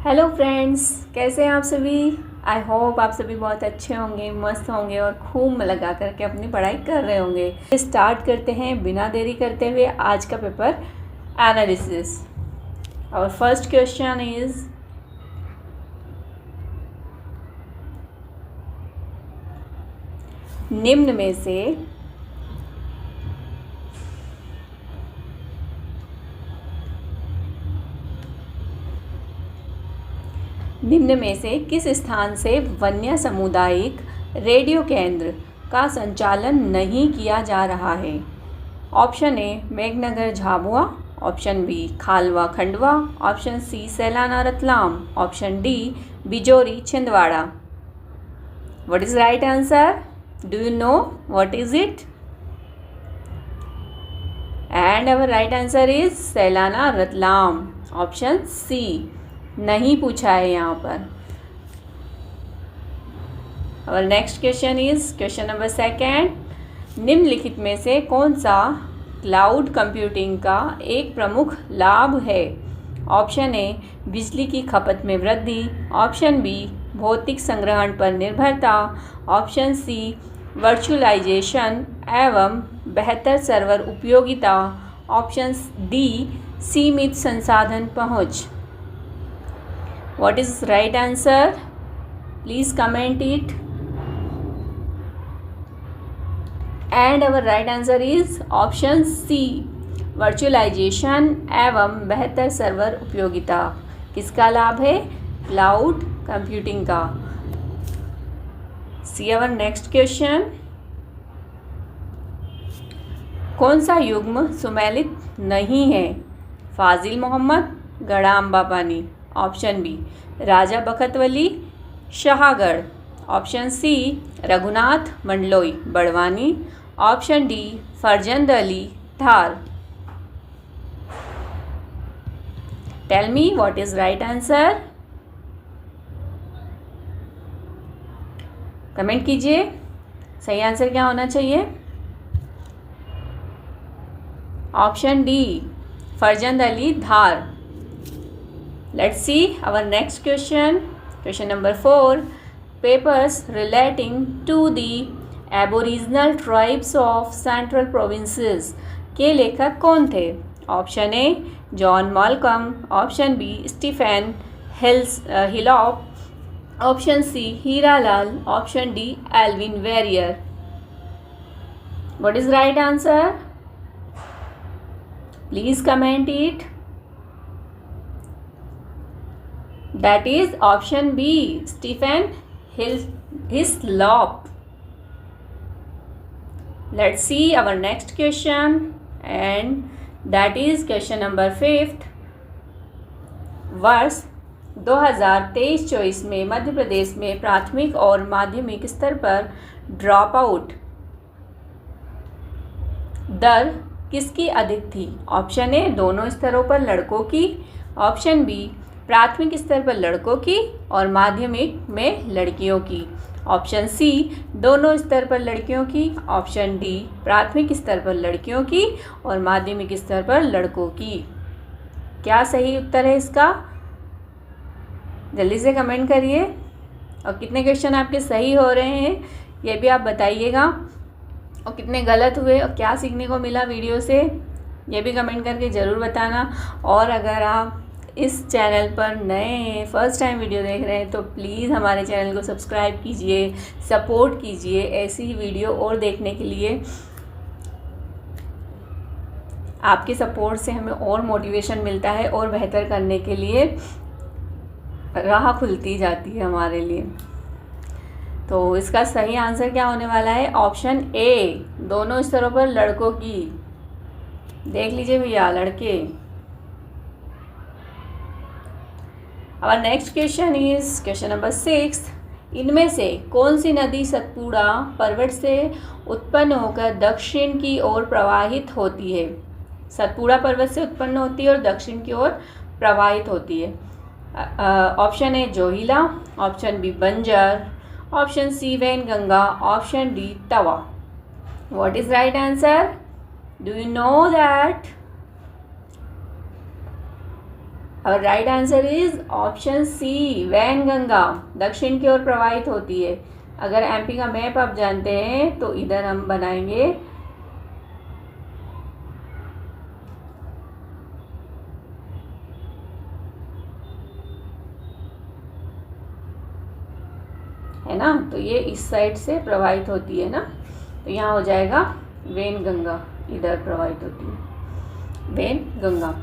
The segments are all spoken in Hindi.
हेलो फ्रेंड्स, कैसे हैं आप सभी। आई होप आप सभी बहुत अच्छे होंगे, मस्त होंगे और खूब लगा करके अपनी पढ़ाई कर रहे होंगे। स्टार्ट करते हैं बिना देरी करते हुए आज का पेपर एनालिसिस। और फर्स्ट क्वेश्चन इज निम्न में से किस स्थान से वन्य सामुदायिक रेडियो केंद्र का संचालन नहीं किया जा रहा है। Option A Meghnagar Jhabua, option B Khalwa Khandwa, option C Sailana Ratlam, option D Bijori Chhindwara. What is right answer? Do you know what is it? And our right answer is Sailana Ratlam, option C. नहीं पूछा है यहाँ पर। और next question is question number second. निम्नलिखित में से कौन सा क्लाउड कंप्यूटिंग का एक प्रमुख लाभ है? ऑप्शन ए बिजली की खपत में वृद्धि, ऑप्शन बी भौतिक संग्रहण पर निर्भरता, ऑप्शन सी वर्चुअलाइजेशन एवं बेहतर सर्वर उपयोगिता, ऑप्शन डी सीमित संसाधन पहुँच। What is right answer? Please comment it. And our right answer is option C, virtualization एवं बेहतर सर्वर उपयोगिता। किसका लाभ है? क्लाउड कंप्यूटिंग का। See our next question. कौन सा युग्म सुमेलित नहीं है? फाजिल मोहम्मद, गड़ा अम्बा पानी, option B Raja Bakhtawali Shahgarh, option C Raghunath Mandloi Barwani, option D Farjand Ali Dhar. Tell me what is right answer. Comment कीजिए, सही आंसर क्या होना चाहिए? Option D Farjand Ali Dhar. Let's see our next question. Question number 4. Papers relating to the Aboriginal tribes of Central Provinces के लेखक कौन थे? Option A John Malcolm, option B Stephen Hislop, option C Hiralal, option D Elwin Verrier. What is right answer? Please comment it. That is option B, Stephen Hislop. Let's see our next question, and that is question number 5. वर्ष 2023-24 में मध्य प्रदेश में प्राथमिक और माध्यमिक स्तर पर ड्रॉप आउट दर किसकी अधिक थी? ऑप्शन ए दोनों स्तरों पर लड़कों की, ऑप्शन बी प्राथमिक स्तर पर लड़कों की और माध्यमिक में लड़कियों की, ऑप्शन सी दोनों स्तर पर लड़कियों की, ऑप्शन डी प्राथमिक स्तर पर लड़कियों की और माध्यमिक स्तर पर लड़कों की। क्या सही उत्तर है इसका? जल्दी से कमेंट करिए। और कितने क्वेश्चन आपके सही हो रहे हैं ये भी आप बताइएगा, और कितने गलत हुए और क्या सीखने को मिला वीडियो से ये भी कमेंट करके ज़रूर बताना। और अगर आप इस चैनल पर नए हैं, फर्स्ट टाइम वीडियो देख रहे हैं, तो प्लीज़ हमारे चैनल को सब्सक्राइब कीजिए, सपोर्ट कीजिए। ऐसी ही वीडियो और देखने के लिए आपके सपोर्ट से हमें और मोटिवेशन मिलता है और बेहतर करने के लिए राह खुलती जाती है हमारे लिए। तो इसका सही आंसर क्या होने वाला है? ऑप्शन ए दोनों स्तरों पर लड़कों की। देख लीजिए भैया लड़के। Our next question is question number 6. इनमें से कौन सी नदी सतपुड़ा पर्वत से उत्पन्न होकर दक्षिण की ओर प्रवाहित होती है? सतपुड़ा पर्वत से उत्पन्न होती है और दक्षिण की ओर प्रवाहित होती है। Option A Johila, option B Banjar, option C Wainganga, option D Tawa. What is right answer? Do you know that? और right answer is option C Wainganga दक्षिण की ओर प्रवाहित होती है। अगर एमपी का मैप आप जानते हैं तो इधर हम बनाएंगे, है ना, तो ये इस साइड से प्रवाहित होती है ना, तो यहाँ हो जाएगा वैनगंगा, इधर प्रवाहित होती है Wainganga.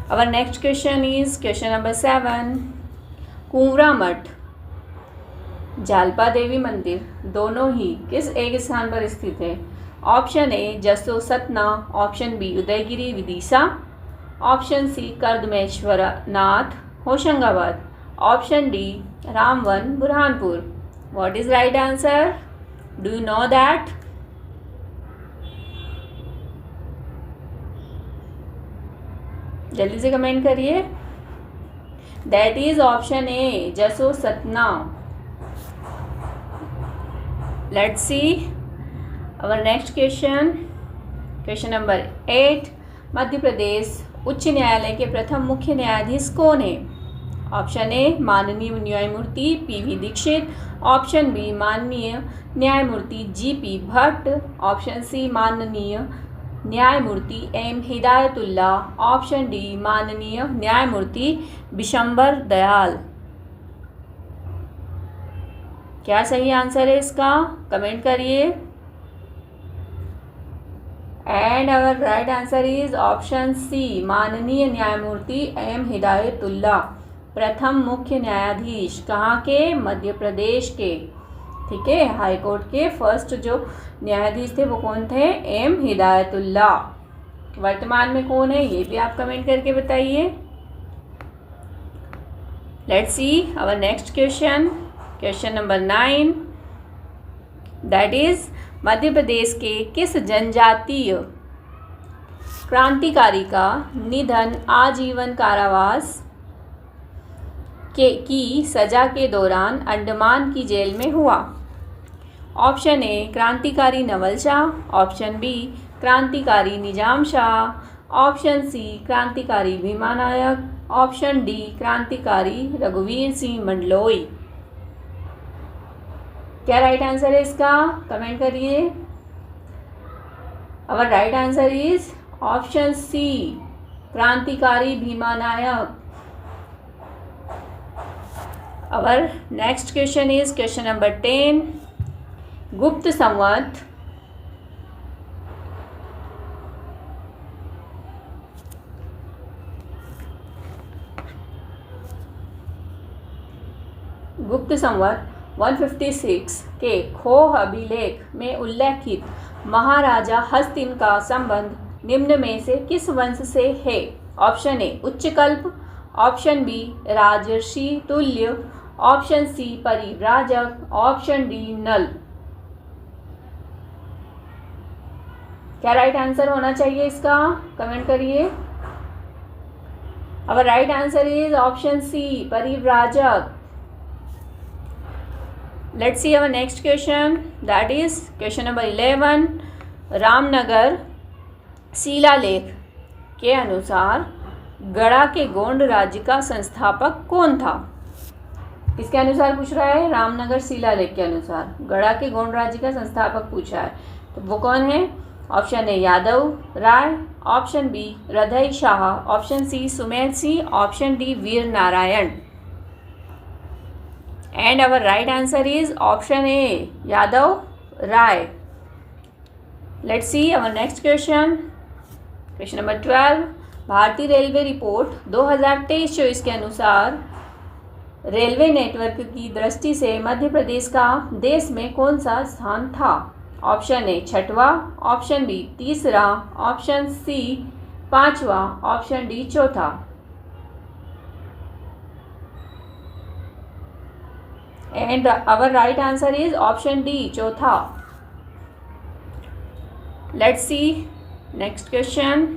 Our next question is question number 7. Kunwara मठ, जालपा देवी मंदिर दोनों ही किस एक स्थान पर स्थित है? Option A Jaso Satna, option B Udaygiri Vidisha, option C Kardameshwar Nath Hoshangabad, option D Ramvan Burhanpur. What is right answer? Do you know that? जल्दी से कमेंट करिए। That is option A Jaso Satna. Let's see our next question, question number 8। Madhya Pradesh उच्च न्यायालय के प्रथम मुख्य न्यायाधीश कौन है? ऑप्शन ए माननीय न्यायमूर्ति पीवी दीक्षित, ऑप्शन बी माननीय न्यायमूर्ति जीपी भट्ट, ऑप्शन सी माननीय न्यायमूर्ति एम हिदायतुल्ला, ऑप्शन डी माननीय न्यायमूर्ति बिशंबर दयाल। क्या सही आंसर है इसका? कमेंट करिए। And our right answer is option C माननीय न्यायमूर्ति एम हिदायतुल्ला, प्रथम मुख्य न्यायाधीश। कहाँ के? मध्य प्रदेश के। ठीक है, हाई कोर्ट के फर्स्ट जो न्यायाधीश थे वो कौन थे? एम हिदायतुल्ला। वर्तमान में कौन है ये भी आप कमेंट करके बताइए। Let's see our next question, question number 9। That is Madhya Pradesh के किस जनजातीय क्रांतिकारी का निधन आजीवन कारावास की सजा के दौरान अंडमान की जेल में हुआ? ऑप्शन ए क्रांतिकारी नवल शाह, ऑप्शन बी क्रांतिकारी निजाम शाह, ऑप्शन सी क्रांतिकारी भीमा नायक, ऑप्शन डी क्रांतिकारी रघुवीर सिंह मंडलोई। क्या राइट आंसर है इसका? कमेंट करिए। Our right answer is option C क्रांतिकारी Bhima Nayak. Our next question is question number 10। गुप्त संवत गुप्त संवत 156 के खोह अभिलेख में उल्लेखित महाराजा हस्तिन का संबंध निम्न में से किस वंश से है? Option A Uchchakalpa, option B Rajarshi Tulya, option C Parivrajaka, option D Nal. क्या राइट आंसर होना चाहिए इसका? कमेंट करिए। अब right answer is option C Parivrajaka. Let's see our next question, that is question number 11। Ramnagar शिलालेख के अनुसार गड़ा के गोंड राज्य का संस्थापक कौन था? इसके अनुसार पूछ रहा है, रामनगर शिलालेख के अनुसार गड़ा के गोंड राज्य का संस्थापक पूछा है, तो वो कौन है? Option A Yadav Rai, option B Hriday Shah, option C Sumer Singh, option D Veer Narayan. And our right answer is option A Yadav Rai. Let's see our next question, question number 12। भारतीय रेलवे रिपोर्ट 2023-24 के अनुसार रेलवे नेटवर्क की दृष्टि से मध्य प्रदेश का देश में कौन सा स्थान था? ऑप्शन ए छठवां, ऑप्शन बी तीसरा, ऑप्शन सी पांचवा, ऑप्शन डी चौथा। And our right answer is option D चौथा। Let's see next question.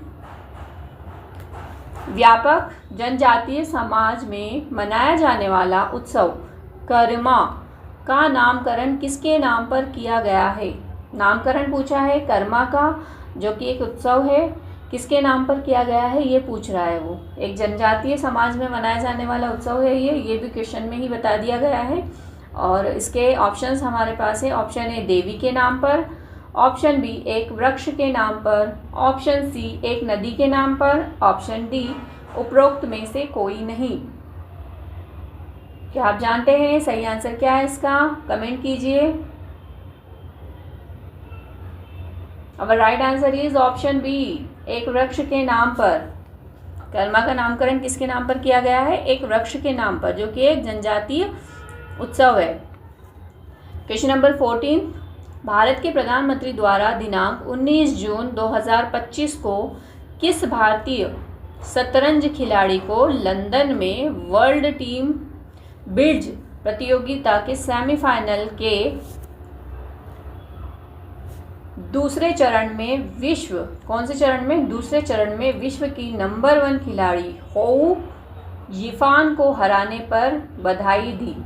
व्यापक जनजातीय समाज में मनाया जाने वाला उत्सव कर्मा का नामकरण किसके नाम पर किया गया है? नामकरण पूछा है कर्मा का, जो कि एक उत्सव है, किसके नाम पर किया गया है ये पूछ रहा है वो। एक जनजातीय समाज में मनाया जाने वाला उत्सव है ये भी क्वेश्चन में ही बता दिया गया है। और इसके ऑप्शंस हमारे पास है। ऑप्शन ए देवी के नाम पर, ऑप्शन बी एक वृक्ष के नाम पर, ऑप्शन सी एक नदी के नाम पर, ऑप्शन डी उपरोक्त में से कोई नहीं। क्या आप जानते हैं सही आंसर क्या है इसका? कमेंट कीजिए। अब right answer is option B, एक वृक्ष के नाम पर। कर्मा का नामकरण किसके नाम पर किया गया है? एक वृक्ष के नाम पर, जो कि एक जनजातीय उत्सव है। क्वेश्चन नंबर 14, भारत के प्रधानमंत्री द्वारा दिनांक 19 जून 2025 को किस भारतीय शतरंज खिलाड़ी को लंदन में वर्ल्ड टीम ब्रिज प्रतियोगिता के सेमीफाइनल के दूसरे चरण में विश्व, कौन से चरण में? दूसरे चरण में विश्व की नंबर 1 खिलाड़ी होउ यिफान को हराने पर बधाई दी?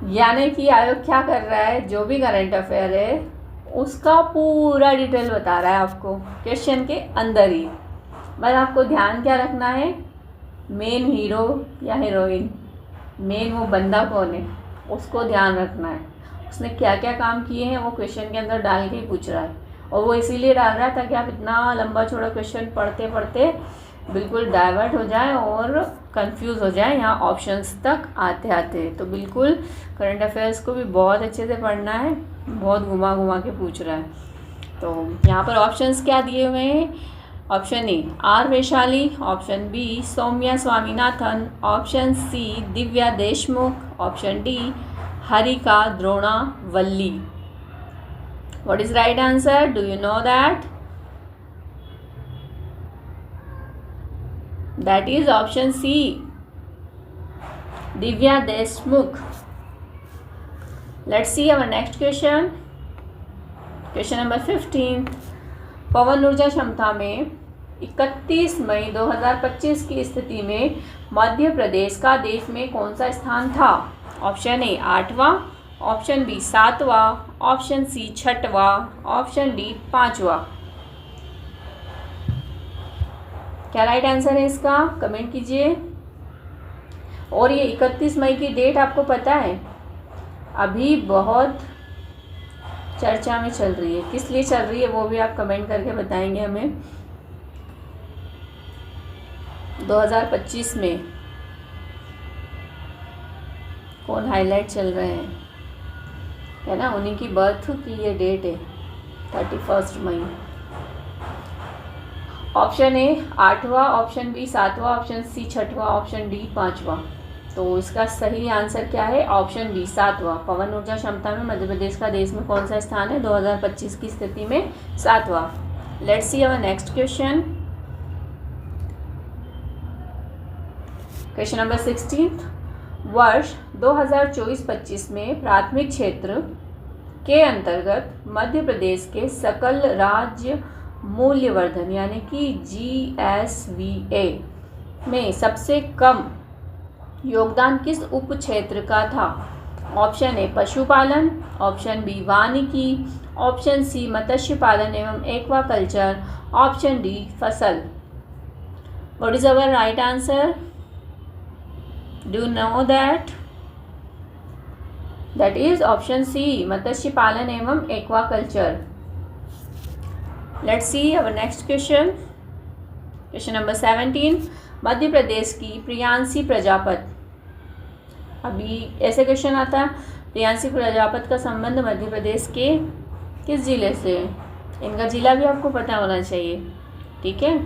यानी कि आयोग क्या कर रहा है, जो भी करंट अफेयर है उसका पूरा डिटेल बता रहा है आपको क्वेश्चन के अंदर ही। बस आपको ध्यान क्या रखना है, मेन हीरो या हीरोइन, मेन वो बंदा कौन है उसको ध्यान रखना है। उसने क्या क्या काम किए हैं वो क्वेश्चन के अंदर डाल के ही पूछ रहा है, और वो इसीलिए डाल रहा है ताकि आप इतना लंबा चौड़ा क्वेश्चन पढ़ते पढ़ते बिल्कुल डाइवर्ट हो जाए और कंफ्यूज हो जाए यहाँ ऑप्शंस तक आते आते। तो बिल्कुल करंट अफेयर्स को भी बहुत अच्छे से पढ़ना है, बहुत घुमा घुमा के पूछ रहा है। तो यहाँ पर ऑप्शंस क्या दिए हुए हैं? Option A R Vaishali, option B Soumya Swaminathan, option C Divya Deshmukh, option D Harika Dronavalli. What is right answer? Do you know that? That is option C, Divya Deshmukh. Let's see our next question. Question number 15. पवन ऊर्जा क्षमता में 31 मई 2025 की स्थिति में मध्य प्रदेश का देश में कौन सा स्थान था? ऑप्शन ए 8वां, ऑप्शन बी 7वां, ऑप्शन सी 6वां, ऑप्शन डी 5वां। क्या राइट आंसर है इसका? कमेंट कीजिए। और ये 31 मई की डेट आपको पता है अभी बहुत चर्चा में चल रही है, किस लिए चल रही है वो भी आप कमेंट करके बताएंगे हमें। 2025 में कौन हाईलाइट चल रहे हैं, है ना, उन्हीं की बर्थ की ये डेट है 31 मई। ऑप्शन ए 8वां, ऑप्शन बी 7वां, ऑप्शन सी 6वां, ऑप्शन डी 5वां। तो इसका सही आंसर क्या है? Option B 7वां। पवन ऊर्जा क्षमता में मध्य प्रदेश का देश में कौन सा स्थान है 2025 की स्थिति में? 7वां। Let's see our next question. Question number 16। वर्ष 2024-25 में प्राथमिक क्षेत्र के अंतर्गत मध्य प्रदेश के सकल राज्य मूल्यवर्धन यानी कि GSVA में सबसे कम योगदान किस उप क्षेत्र का था? ऑप्शन ए पशुपालन, ऑप्शन बी वानिकी, ऑप्शन सी मत्स्य पालन एवं एक्वाकल्चर, ऑप्शन डी फसल। What is our right answer? Do you know that? That is option C मत्स्य पालन एवं aquaculture. Let's see our next question. Question number 17। Madhya Pradesh की प्रियांशी प्रजापत, अभी ऐसे क्वेश्चन आता है प्रियांशी प्रजापत का संबंध मध्य प्रदेश के किस जिले से? इनका जिला भी आपको पता होना चाहिए, ठीक है।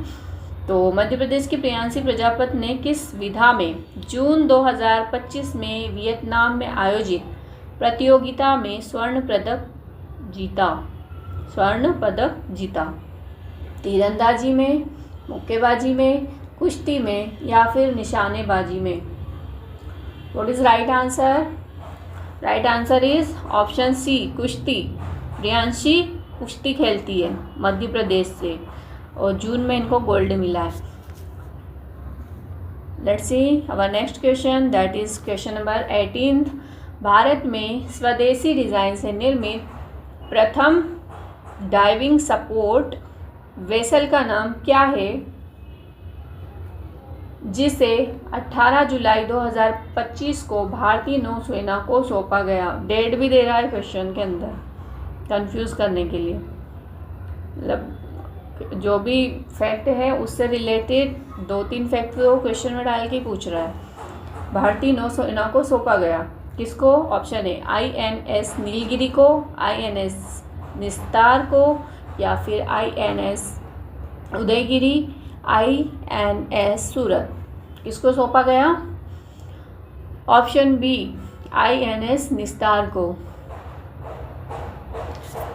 तो मध्य प्रदेश की प्रियांशी प्रजापत ने किस विधा में जून 2025 में वियतनाम में आयोजित प्रतियोगिता में स्वर्ण पदक जीता? तीरंदाजी में, मुक्केबाजी में, कुश्ती में या फिर निशानेबाजी में? What is right answer? Right answer is option C कुश्ती। प्रियांशी कुश्ती खेलती है मध्य प्रदेश से और जून में इनको गोल्ड मिला है। Let's see our next question, that is question number 18। Bharat में स्वदेशी डिज़ाइन से निर्मित प्रथम डाइविंग सपोर्ट वेसल का नाम क्या है जिसे 18 जुलाई 2025 को भारतीय नौसेना को सौंपा गया? डेट भी दे रहा है क्वेश्चन के अंदर, कंफ्यूज करने के लिए। मतलब जो भी फैक्ट है उससे रिलेटेड 2-3 फैक्ट वो क्वेश्चन में डाल के पूछ रहा है। भारतीय नौसेना को सौंपा गया किसको? ऑप्शन है INS नीलगिरी को, INS निस्तार को, या फिर INS उदयगिरी, INS सूरत। किसको सौंपा गया? ऑप्शन बी INS निस्तार को।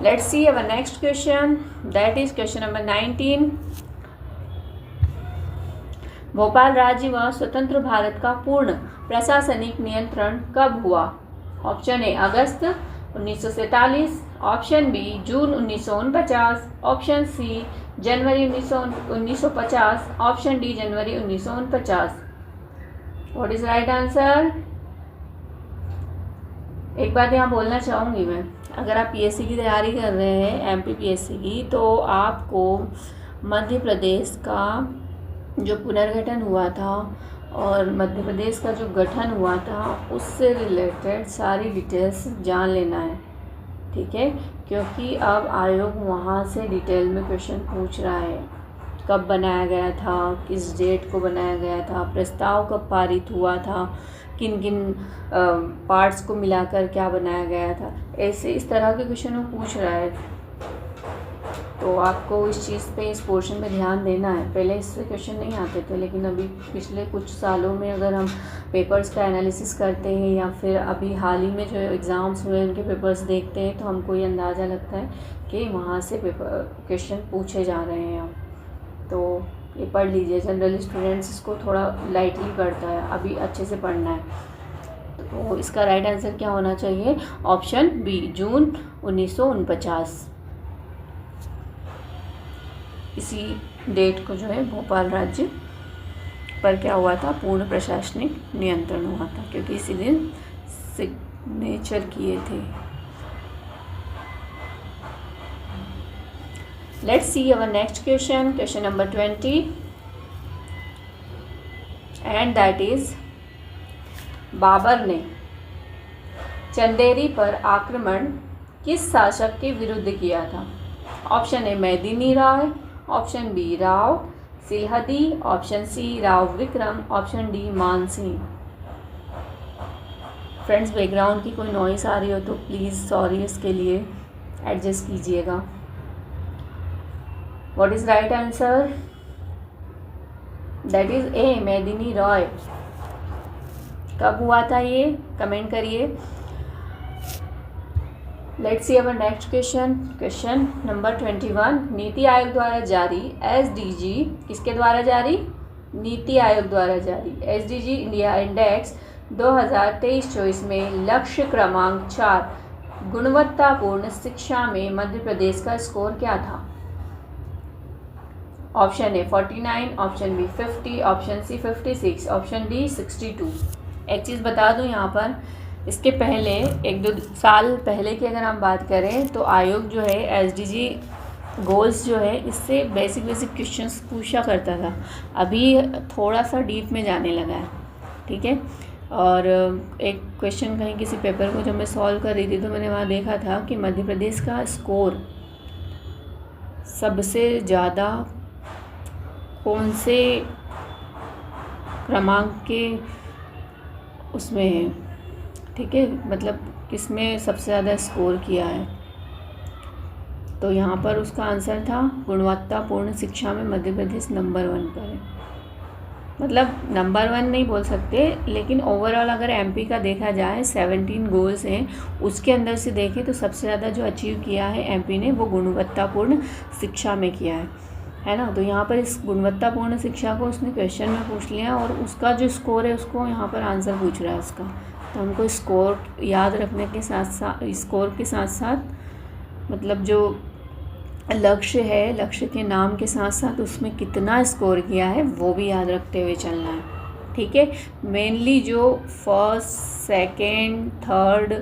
Let's see our next question, that is question number 19। Bhopal राज्य व स्वतंत्र भारत का पूर्ण प्रशासनिक नियंत्रण कब हुआ? ऑप्शन ए अगस्त 1947, ऑप्शन बी जून 1949, ऑप्शन सी जनवरी 1950, ऑप्शन डी जनवरी 1949। What is right answer? एक बात यहाँ बोलना चाहूँगी मैं, अगर आप PSC की तैयारी कर रहे हैं, MP PSC की, तो आपको मध्य प्रदेश का जो पुनर्गठन हुआ था और मध्य प्रदेश का जो गठन हुआ था उससे रिलेटेड सारी डिटेल्स जान लेना है, ठीक है? क्योंकि अब आयोग वहाँ से डिटेल में क्वेश्चन पूछ रहा है। कब बनाया गया था, किस डेट को बनाया गया था, प्रस्ताव कब पारित हुआ था, किन किन पार्ट्स को मिलाकर क्या बनाया गया था, ऐसे इस तरह के क्वेश्चन वो पूछ रहा है। तो आपको इस चीज़ पे, इस पोर्शन पे ध्यान देना है। पहले इससे क्वेश्चन नहीं आते थे, लेकिन अभी पिछले कुछ सालों में अगर हम पेपर्स का एनालिसिस करते हैं या फिर अभी हाल ही में जो एग्ज़ाम्स हुए उनके पेपर्स देखते हैं तो हमको ये अंदाज़ा लगता है कि वहाँ से पेपर क्वेश्चन पूछे जा रहे हैं। तो ये पढ़ लीजिए, जनरल स्टूडेंट्स इसको थोड़ा लाइटली पढ़ता है, अभी अच्छे से पढ़ना है। तो इसका राइट आंसर क्या होना चाहिए? ऑप्शन बी जून 1949। इसी डेट को जो है भोपाल राज्य पर क्या हुआ था? पूर्ण प्रशासनिक नियंत्रण हुआ था, क्योंकि इसी दिन सिग्नेचर किए थे। Let's see our next question, question number 20, and that is Babur ने चंदेरी पर आक्रमण किस शासक के विरुद्ध किया था? Option A Medini Rai, option B Rao Silhadi, option C Rao Vikram, option D Man Singh. Friends, background की कोई नॉइस आ रही हो तो प्लीज़ सॉरी, इसके लिए एडजस्ट कीजिएगा। What is right answer? That is a मेदिनी रॉय। कब हुआ था ये? कमेंट करिए। Let's see our next question, question number 21। NITI Aayog द्वारा जारी SDG किसके द्वारा जारी? नीति आयोग द्वारा जारी SDG इंडिया इंडेक्स 2023-24 में लक्ष्य क्रमांक 4 गुणवत्तापूर्ण शिक्षा में मध्य प्रदेश का स्कोर क्या था? Option A 49, option B 50, option C 56, option D 62। एक चीज़ बता दूं यहाँ पर, इसके पहले 1-2 साल पहले की अगर हम बात करें तो आयोग जो है SDG गोल्स जो है इससे बेसिक क्वेश्चंस पूछा करता था। अभी थोड़ा सा डीप में जाने लगा है, ठीक है? और एक क्वेश्चन कहीं किसी पेपर को जब मैं सॉल्व कर रही थी तो मैंने वहाँ देखा था कि मध्य प्रदेश का स्कोर सबसे ज़्यादा कौन से क्रमांक के उसमें है, ठीक है? मतलब किसमें सबसे ज़्यादा स्कोर किया है। तो यहाँ पर उसका आंसर था गुणवत्तापूर्ण शिक्षा में मध्य प्रदेश नंबर 1 पर है। मतलब नंबर 1 नहीं बोल सकते, लेकिन ओवरऑल अगर MP का देखा जाए 17 गोल्स हैं, उसके अंदर से देखें तो सबसे ज़्यादा जो अचीव किया है MP ने वो गुणवत्तापूर्ण शिक्षा में किया है ना? तो यहाँ पर इस गुणवत्तापूर्ण शिक्षा को उसने क्वेश्चन में पूछ लिया और उसका जो स्कोर है उसको यहाँ पर आंसर पूछ रहा है उसका। तो हमको स्कोर याद रखने के साथ साथ, स्कोर के साथ साथ मतलब जो लक्ष्य है, लक्ष्य के नाम के साथ साथ उसमें कितना स्कोर किया है वो भी याद रखते हुए चलना है, ठीक है? मेनली जो 1st, 2nd, 3rd,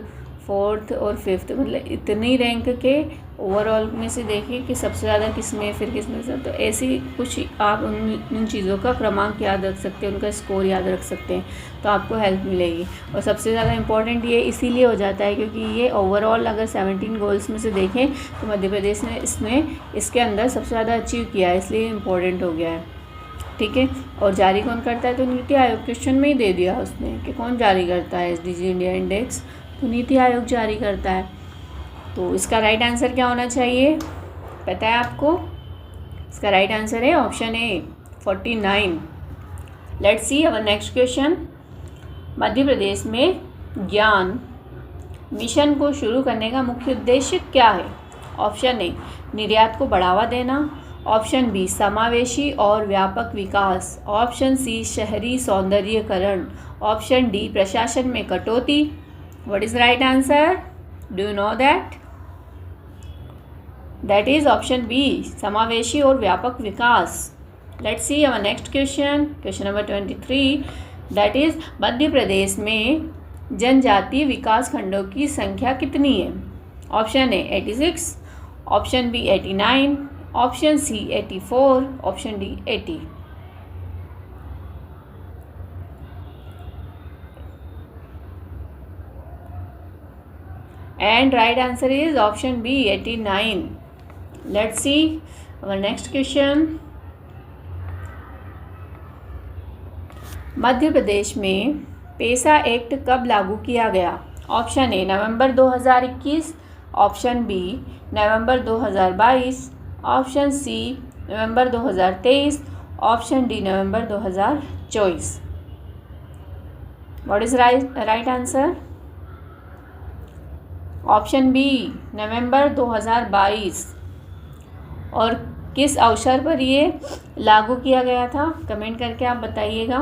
4th और 5th मतलब इतनी रैंक के ओवरऑल में से देखिए कि सबसे ज़्यादा किस में, फिर किस में से, तो ऐसी कुछ आप उन चीज़ों का क्रमांक याद रख सकते हैं, उनका स्कोर याद रख सकते हैं, तो आपको हेल्प मिलेगी। और सबसे ज़्यादा इम्पॉर्टेंट ये इसीलिए हो जाता है क्योंकि ये ओवरऑल अगर 17 गोल्स में से देखें तो मध्य प्रदेश ने इसके अंदर सबसे ज़्यादा अचीव किया है, इसलिए इम्पोर्टेंट हो गया है। ठीक है, और जारी कौन करता है, तो नीति आयोग, क्वेश्चन में ही दे दिया उसने कि कौन जारी करता है SDG इंडिया इंडेक्स, तो नीति आयोग जारी करता है। तो इसका राइट आंसर क्या होना चाहिए, पता है आपको? इसका राइट आंसर है option A 49। Let's see our next question. Madhya Pradesh में ज्ञान मिशन को शुरू करने का मुख्य उद्देश्य क्या है? ऑप्शन ए निर्यात को बढ़ावा देना, ऑप्शन बी समावेशी और व्यापक विकास, ऑप्शन सी शहरी सौंदर्यीकरण, ऑप्शन डी प्रशासन में कटौती। What is right answer? Do you know that? That is option B, समावेशी और व्यापक विकास। Let's see our next question, question number 23, that is Madhya Pradesh में जनजातीय विकास खंडों की संख्या कितनी है? Option A 86, option B 89, option C 84, option D 80। And right answer is option B 89। Let's see our next question. Madhya Pradesh में पेसा एक्ट कब लागू किया गया? ऑप्शन ए नवंबर 2021, ऑप्शन बी नवंबर 2022, ऑप्शन सी नवंबर 2023, ऑप्शन डी नवंबर 2024। What is right answer? Option B नवंबर 2022। और किस अवसर पर ये लागू किया गया था, कमेंट करके आप बताइएगा,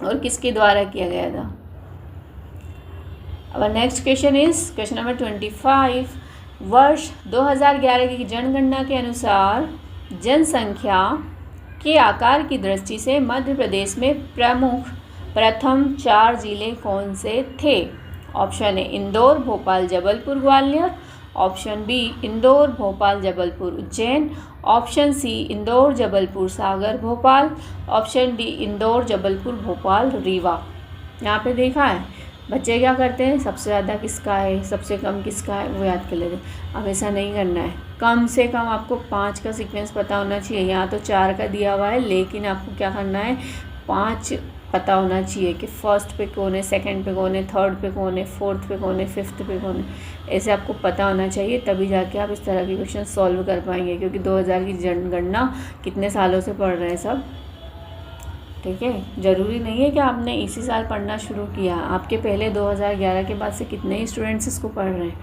और किसके द्वारा किया गया था। अब next question is question number 25। वर्ष 2011 की जनगणना के अनुसार जनसंख्या के आकार की दृष्टि से मध्य प्रदेश में प्रथम 4 जिले कौन से थे? Option A Indore, Bhopal, Jabalpur, Gwalior, option B Indore, Bhopal, Jabalpur, Ujjain, option C Indore, Jabalpur, Sagar, Bhopal, option D Indore, Jabalpur, Bhopal, Rewa. यहाँ पे देखा है बच्चे क्या करते हैं, सबसे ज़्यादा किसका है, सबसे कम किसका है, वो याद कर लेते हैं। अब ऐसा नहीं करना है, कम से कम आपको 5 का सीक्वेंस पता होना चाहिए। यहाँ तो 4 का दिया हुआ है, लेकिन आपको क्या करना है, 5 पता होना चाहिए कि फर्स्ट पे कौन है, सेकंड पे कौन है, थर्ड पे कौन है, फोर्थ पे कौन है, फिफ्थ पे कौन है, ऐसे आपको पता होना चाहिए, तभी जाके आप इस तरह के क्वेश्चन सॉल्व कर पाएंगे। क्योंकि 2000 की जनगणना कितने सालों से पढ़ रहे हैं सब, ठीक है। ज़रूरी नहीं है कि आपने इसी साल पढ़ना शुरू किया, आपके पहले 2011 के बाद से कितने ही स्टूडेंट्स इसको पढ़ रहे हैं।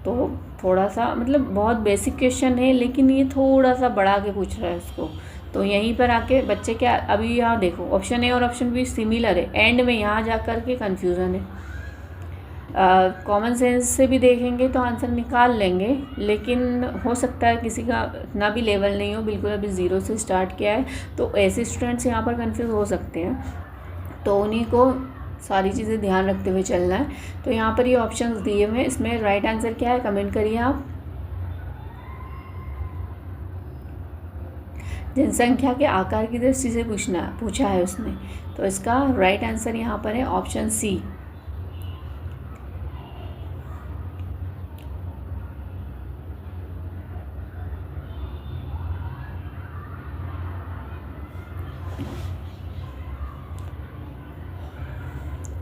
तो थोड़ा सा मतलब बहुत बेसिक क्वेश्चन है, लेकिन ये थोड़ा सा बढ़ा के पूछ रहा है उसको। तो यहीं पर आके बच्चे क्या, अभी यहाँ देखो ऑप्शन ए और ऑप्शन बी सिमिलर है, एंड में यहाँ जा कर के कन्फ्यूज़न है। कॉमन सेंस से भी देखेंगे तो आंसर निकाल लेंगे, लेकिन हो सकता है किसी का इतना भी लेवल नहीं हो, बिल्कुल अभी 0 से स्टार्ट किया है, तो ऐसे स्टूडेंट्स यहाँ पर कंफ्यूज हो सकते हैं। तो उन्हीं को सारी चीज़ें ध्यान रखते हुए चलना है। तो यहाँ पर ये ऑप्शंस दिए हुए हैं, इसमें राइट आंसर क्या है कमेंट करिए आप। जनसंख्या के आकार की दृष्टि से पूछा है उसने, तो इसका राइट आंसर यहाँ पर है option C.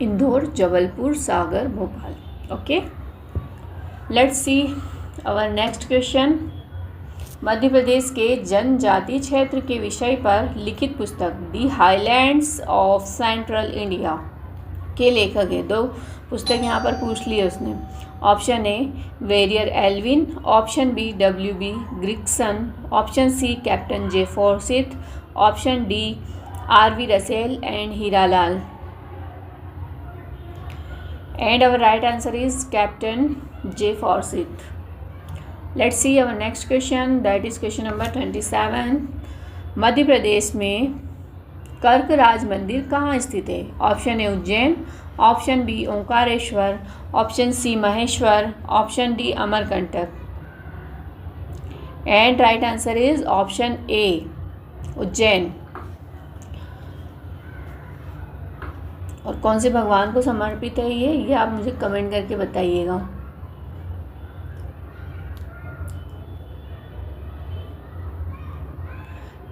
Indore, Jabalpur, Sagar, Bhopal. Okay, let's see our next question. Madhya Pradesh के जनजातीय क्षेत्र के विषय पर लिखित पुस्तक the highlands of central India के लेखक हैं। 2 पुस्तक यहाँ पर पूछ ली है उसने। Option A Verrier Elwin, option B WB Grigson, option C captain J Forsyth, option D RV Russell and Hiralal. And our right answer is Captain J. Forsyth. Let's see our next question, that is question number 27. Madhya Pradesh में कर्कराज मंदिर कहाँ स्थित है? Option A Ujjain, option B Omkareshwar, option C Maheshwar, option D Amarkantak. And right answer is option A, Ujjain. और कौन से भगवान को समर्पित है ये आप मुझे कमेंट करके बताइएगा।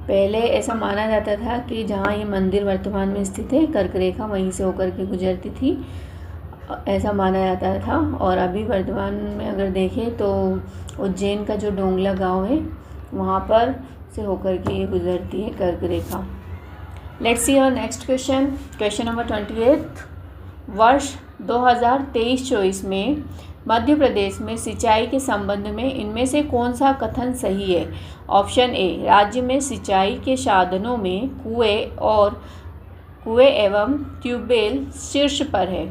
पहले ऐसा माना जाता था कि जहाँ ये मंदिर वर्तमान में स्थित है, कर्क रेखा वहीं से होकर के गुजरती थी, ऐसा माना जाता था। और अभी वर्तमान में अगर देखें तो उज्जैन का जो डोंगला गांव है वहाँ पर से होकर के ये गुजरती है कर्क रेखा। Let's see our next question. Question number 28। वर्ष 2023-24 में मध्य प्रदेश में सिंचाई के संबंध में इनमें से कौन सा कथन सही है? ऑप्शन ए, राज्य में सिंचाई के साधनों में कुएं एवं ट्यूबवेल शीर्ष पर है।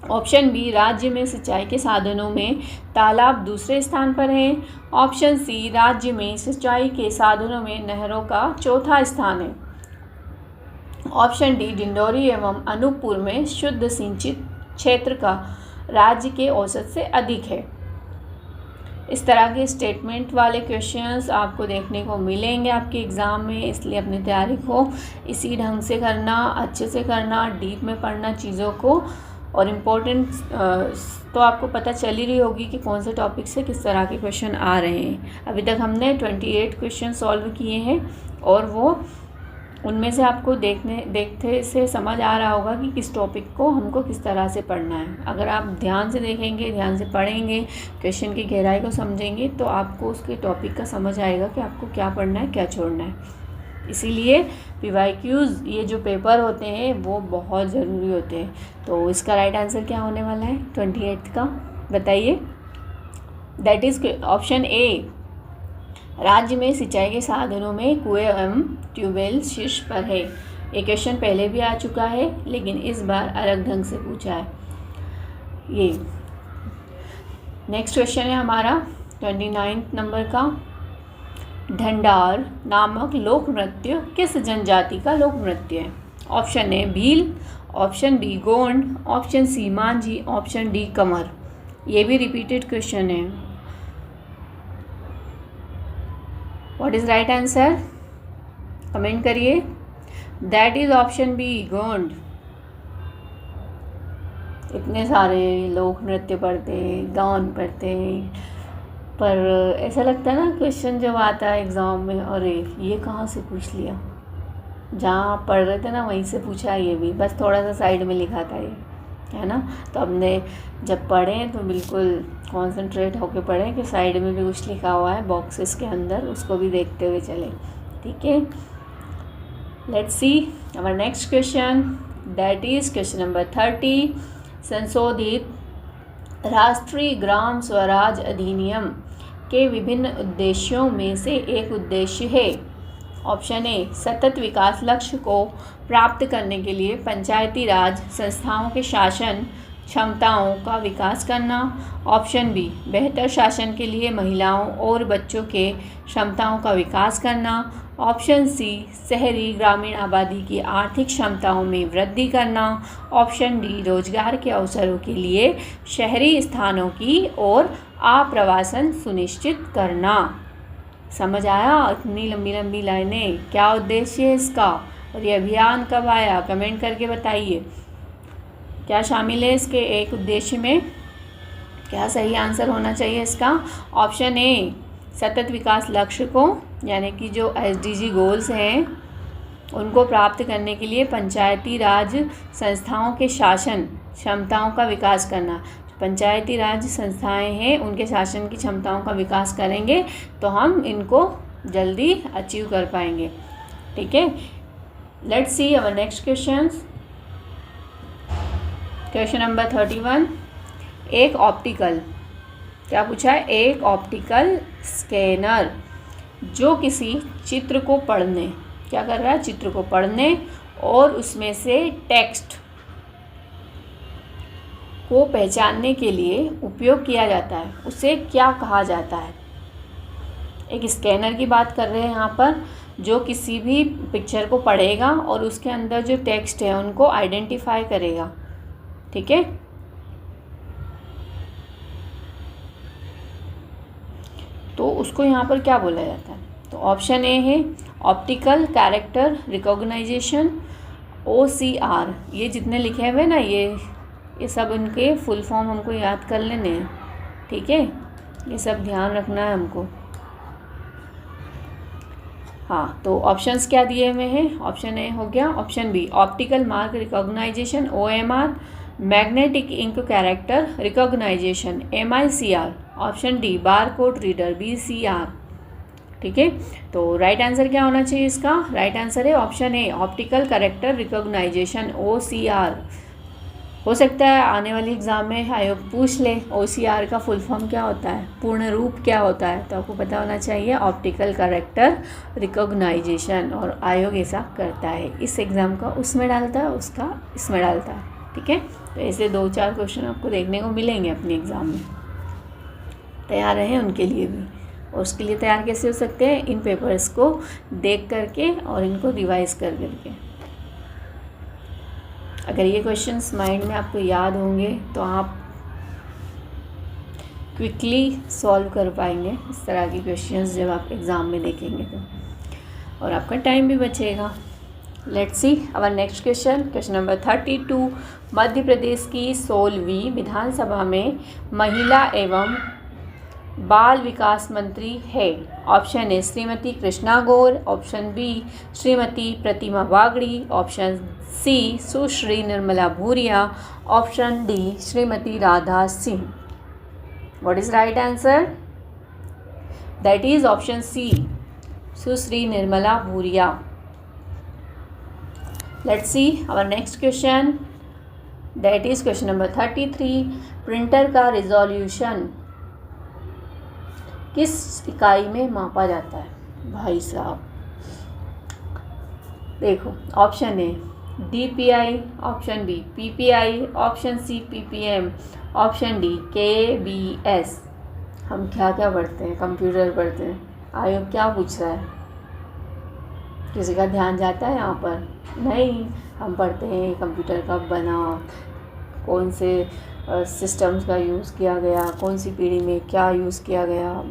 ऑप्शन बी, राज्य में सिंचाई के साधनों में तालाब दूसरे स्थान पर है। ऑप्शन सी, राज्य में सिंचाई के साधनों में नहरों का चौथा स्थान है। ऑप्शन डी, डिंडोरी एवं अनूपपुर में शुद्ध सिंचित क्षेत्र का राज्य के औसत से अधिक है। इस तरह के स्टेटमेंट वाले क्वेश्चंस आपको देखने को मिलेंगे आपके एग्ज़ाम में, इसलिए अपनी तैयारी को इसी ढंग से करना, अच्छे से करना, डीप में पढ़ना चीज़ों को। और इम्पोर्टेंट तो आपको पता चल ही रही होगी कि कौन से टॉपिक से किस तरह के क्वेश्चन आ रहे हैं। अभी तक हमने 28 क्वेश्चन सॉल्व किए हैं और वो उनमें से आपको देखते से समझ आ रहा होगा कि किस टॉपिक को हमको किस तरह से पढ़ना है। अगर आप ध्यान से देखेंगे, ध्यान से पढ़ेंगे, क्वेश्चन की गहराई को समझेंगे तो आपको उसके टॉपिक का समझ आएगा कि आपको क्या पढ़ना है, क्या छोड़ना है। इसीलिए PYQs ये जो पेपर होते हैं वो बहुत ज़रूरी होते हैं। तो इसका राइट आंसर क्या होने वाला है 28 का, बताइए। दैट इज़ ऑप्शन ए, राज्य में सिंचाई के साधनों में कुएं एवं ट्यूबवेल शीर्ष पर है। ये क्वेश्चन पहले भी आ चुका है लेकिन इस बार अलग ढंग से पूछा है ये। नेक्स्ट क्वेश्चन है हमारा 29 नंबर का। ढंडार नामक लोक नृत्य किस जनजाति का लोक नृत्य है? Option A, Bhil. Option B, Gond. Option C, Manjhi. Option D, Kanwar. ये भी रिपीटेड क्वेश्चन है। What is right answer? Comment करिए। That is option B, Gond. इतने सारे लोक नृत्य पढ़ते हैं, गान पढ़ते हैं, पर ऐसा लगता है ना क्वेश्चन जब आता है एग्ज़ाम में, अरे ये कहाँ से पूछ लिया, जहाँ पढ़ रहे थे ना वहीं से पूछा। ये भी बस थोड़ा सा साइड में लिखा था ये, है ना। तो हमने जब पढ़ें तो बिल्कुल कॉन्सेंट्रेट होकर पढ़ें कि साइड में भी कुछ लिखा हुआ है बॉक्सेस के अंदर, उसको भी देखते हुए चलें, ठीक है। Let's see our next question. That is question number 30। संशोधित राष्ट्रीय ग्राम स्वराज अधिनियम के विभिन्न उद्देश्यों में से एक उद्देश्य है। ऑप्शन ए, सतत विकास लक्ष्य को प्राप्त करने के लिए पंचायती राज संस्थाओं के शासन क्षमताओं का विकास करना। ऑप्शन बी, बेहतर शासन के लिए महिलाओं और बच्चों के क्षमताओं का विकास करना। ऑप्शन सी, शहरी ग्रामीण आबादी की आर्थिक क्षमताओं में वृद्धि करना। ऑप्शन डी, रोजगार के अवसरों के लिए शहरी स्थानों की ओर आप्रवासन सुनिश्चित करना। समझ आया? इतनी लंबी लंबी लाइनें, क्या उद्देश्य है इसका और ये अभियान कब आया? कमेंट करके बताइए क्या शामिल है इसके एक उद्देश्य में। क्या सही आंसर होना चाहिए इसका? ऑप्शन ए, सतत विकास लक्ष्य को यानी कि जो SDG गोल्स हैं उनको प्राप्त करने के लिए पंचायती राज संस्थाओं के शासन क्षमताओं का विकास करना। पंचायती राज संस्थाएं हैं उनके शासन की क्षमताओं का विकास करेंगे तो हम इनको जल्दी अचीव कर पाएंगे, ठीक है। Let's see our next question. Question number 31। एक ऑप्टिकल, क्या पूछा है? एक ऑप्टिकल स्कैनर जो किसी चित्र को पढ़ने, क्या कर रहा है? चित्र को पढ़ने और उसमें से टेक्स्ट को पहचानने के लिए उपयोग किया जाता है, उसे क्या कहा जाता है? एक स्कैनर की बात कर रहे हैं यहाँ पर, जो किसी भी पिक्चर को पढ़ेगा और उसके अंदर जो टेक्स्ट है उनको आइडेंटिफाई करेगा, ठीक है। तो उसको यहाँ पर क्या बोला जाता है? तो ऑप्शन ए है ऑप्टिकल कैरेक्टर रिकॉग्नाइजेशन, OCR। ये जितने लिखे हुए ना ये सब इनके फुल फॉर्म हमको याद कर लेने हैं, ठीक है? ये सब ध्यान रखना है हमको। हाँ, तो ऑप्शंस क्या दिए हुए हैं? ऑप्शन ए हो गया, option B optical mark recognization OMR, magnetic ink character recognization MICR, option D bar code reader BCR। ठीक है, तो राइट आंसर क्या होना चाहिए इसका? राइट आंसर है option A optical character recognization OCR। हो सकता है आने वाली एग्ज़ाम में आयोग पूछ ले OCR का फुल फॉर्म क्या होता है, पूर्ण रूप क्या होता है, तो आपको पता होना चाहिए ऑप्टिकल कैरेक्टर रिकॉग्नाइजेशन। और आयोग ऐसा करता है, इस एग्ज़ाम का उसमें डालता है, उसका इसमें डालता है। ठीक है, तो ऐसे 2-4 क्वेश्चन आपको देखने को मिलेंगे अपने एग्ज़ाम में। तैयार रहें उनके लिए भी। और उसके लिए तैयार कैसे हो सकते हैं? इन पेपर्स को देख करके और इनको रिवाइज कर करके। अगर ये क्वेश्चंस माइंड में आपको याद होंगे तो आप क्विकली सॉल्व कर पाएंगे इस तरह की क्वेश्चंस जब आप एग्ज़ाम में देखेंगे तो, और आपका टाइम भी बचेगा। Let's see our next question. Question number 32। Madhya Pradesh की 16वीं विधानसभा में महिला एवं बाल विकास मंत्री है। Option A Shrimati Krishna Gaur, option B Shrimati Pratima वागड़ी, option C Sushri Nirmala Bhuria, option D Shrimati Radha Singh. What is right answer? That is option C Sushri Nirmala Bhuria. Let's see our next question, that is question number 33। Printer का रिजोल्यूशन किस इकाई में मापा जाता है? भाई साहब देखो, option A DPI, option B PPI, option C PPM, option D KBS। हम क्या क्या पढ़ते हैं? कंप्यूटर पढ़ते हैं। आयोग क्या पूछ रहा है? किसी का ध्यान जाता है यहाँ पर? नहीं, हम पढ़ते हैं कंप्यूटर कब बना, कौन से सिस्टम्स का यूज़ किया गया, कौन सी पीढ़ी में क्या यूज़ किया गया,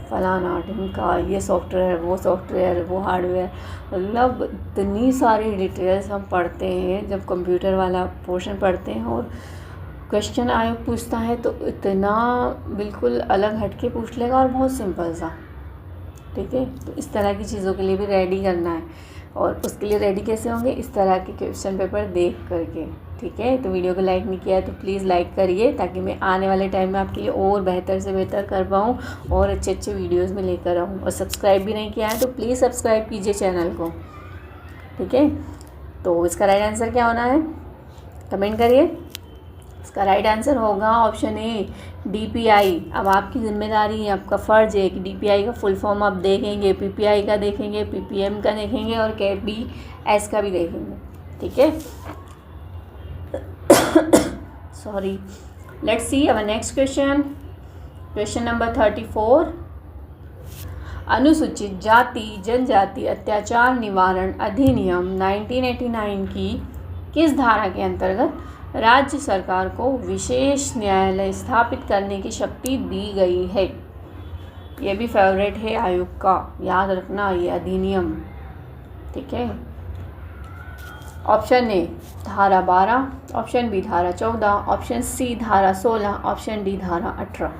फलाना ढिमका, ये सॉफ्टवेयर, वो सॉफ्टवेयर, वो हार्डवेयर, मतलब इतनी सारी डिटेल्स हम पढ़ते हैं जब कंप्यूटर वाला पोर्शन पढ़ते हैं। और क्वेश्चन आयोग पूछता है तो इतना बिल्कुल अलग हटके पूछ लेगा और बहुत सिंपल सा। ठीक है, तो इस तरह की चीज़ों के लिए भी रेडी करना है। और उसके लिए रेडी कैसे होंगे? इस तरह के क्वेश्चन पेपर देख करके। ठीक है, तो वीडियो को लाइक नहीं किया है तो प्लीज़ लाइक करिए, ताकि मैं आने वाले टाइम में आपके लिए और बेहतर से बेहतर कर पाऊँ और अच्छे अच्छे वीडियोस में लेकर आऊँ। और सब्सक्राइब भी नहीं किया है तो प्लीज़ सब्सक्राइब कीजिए चैनल को। ठीक है, तो इसका राइट आंसर क्या होना है? कमेंट करिए। इसका राइट आंसर होगा ऑप्शन ए DPI। अब आपकी जिम्मेदारी है, आपका फ़र्ज़ है कि DPI का फुल फॉर्म आप देखेंगे, PPI का देखेंगे, PPM का देखेंगे और KBS का भी देखेंगे। ठीक है, sorry. Let's see our next question. Question number 34। अनुसूचित जाति जनजाति अत्याचार निवारण अधिनियम 1989 की किस धारा के अंतर्गत राज्य सरकार को विशेष न्यायालय स्थापित करने की शक्ति दी गई है? ये भी फेवरेट है आयोग का, याद रखना ये अधिनियम। ठीक है, ऑप्शन ए धारा 12, ऑप्शन बी धारा 14, ऑप्शन सी धारा 16, ऑप्शन डी धारा 18।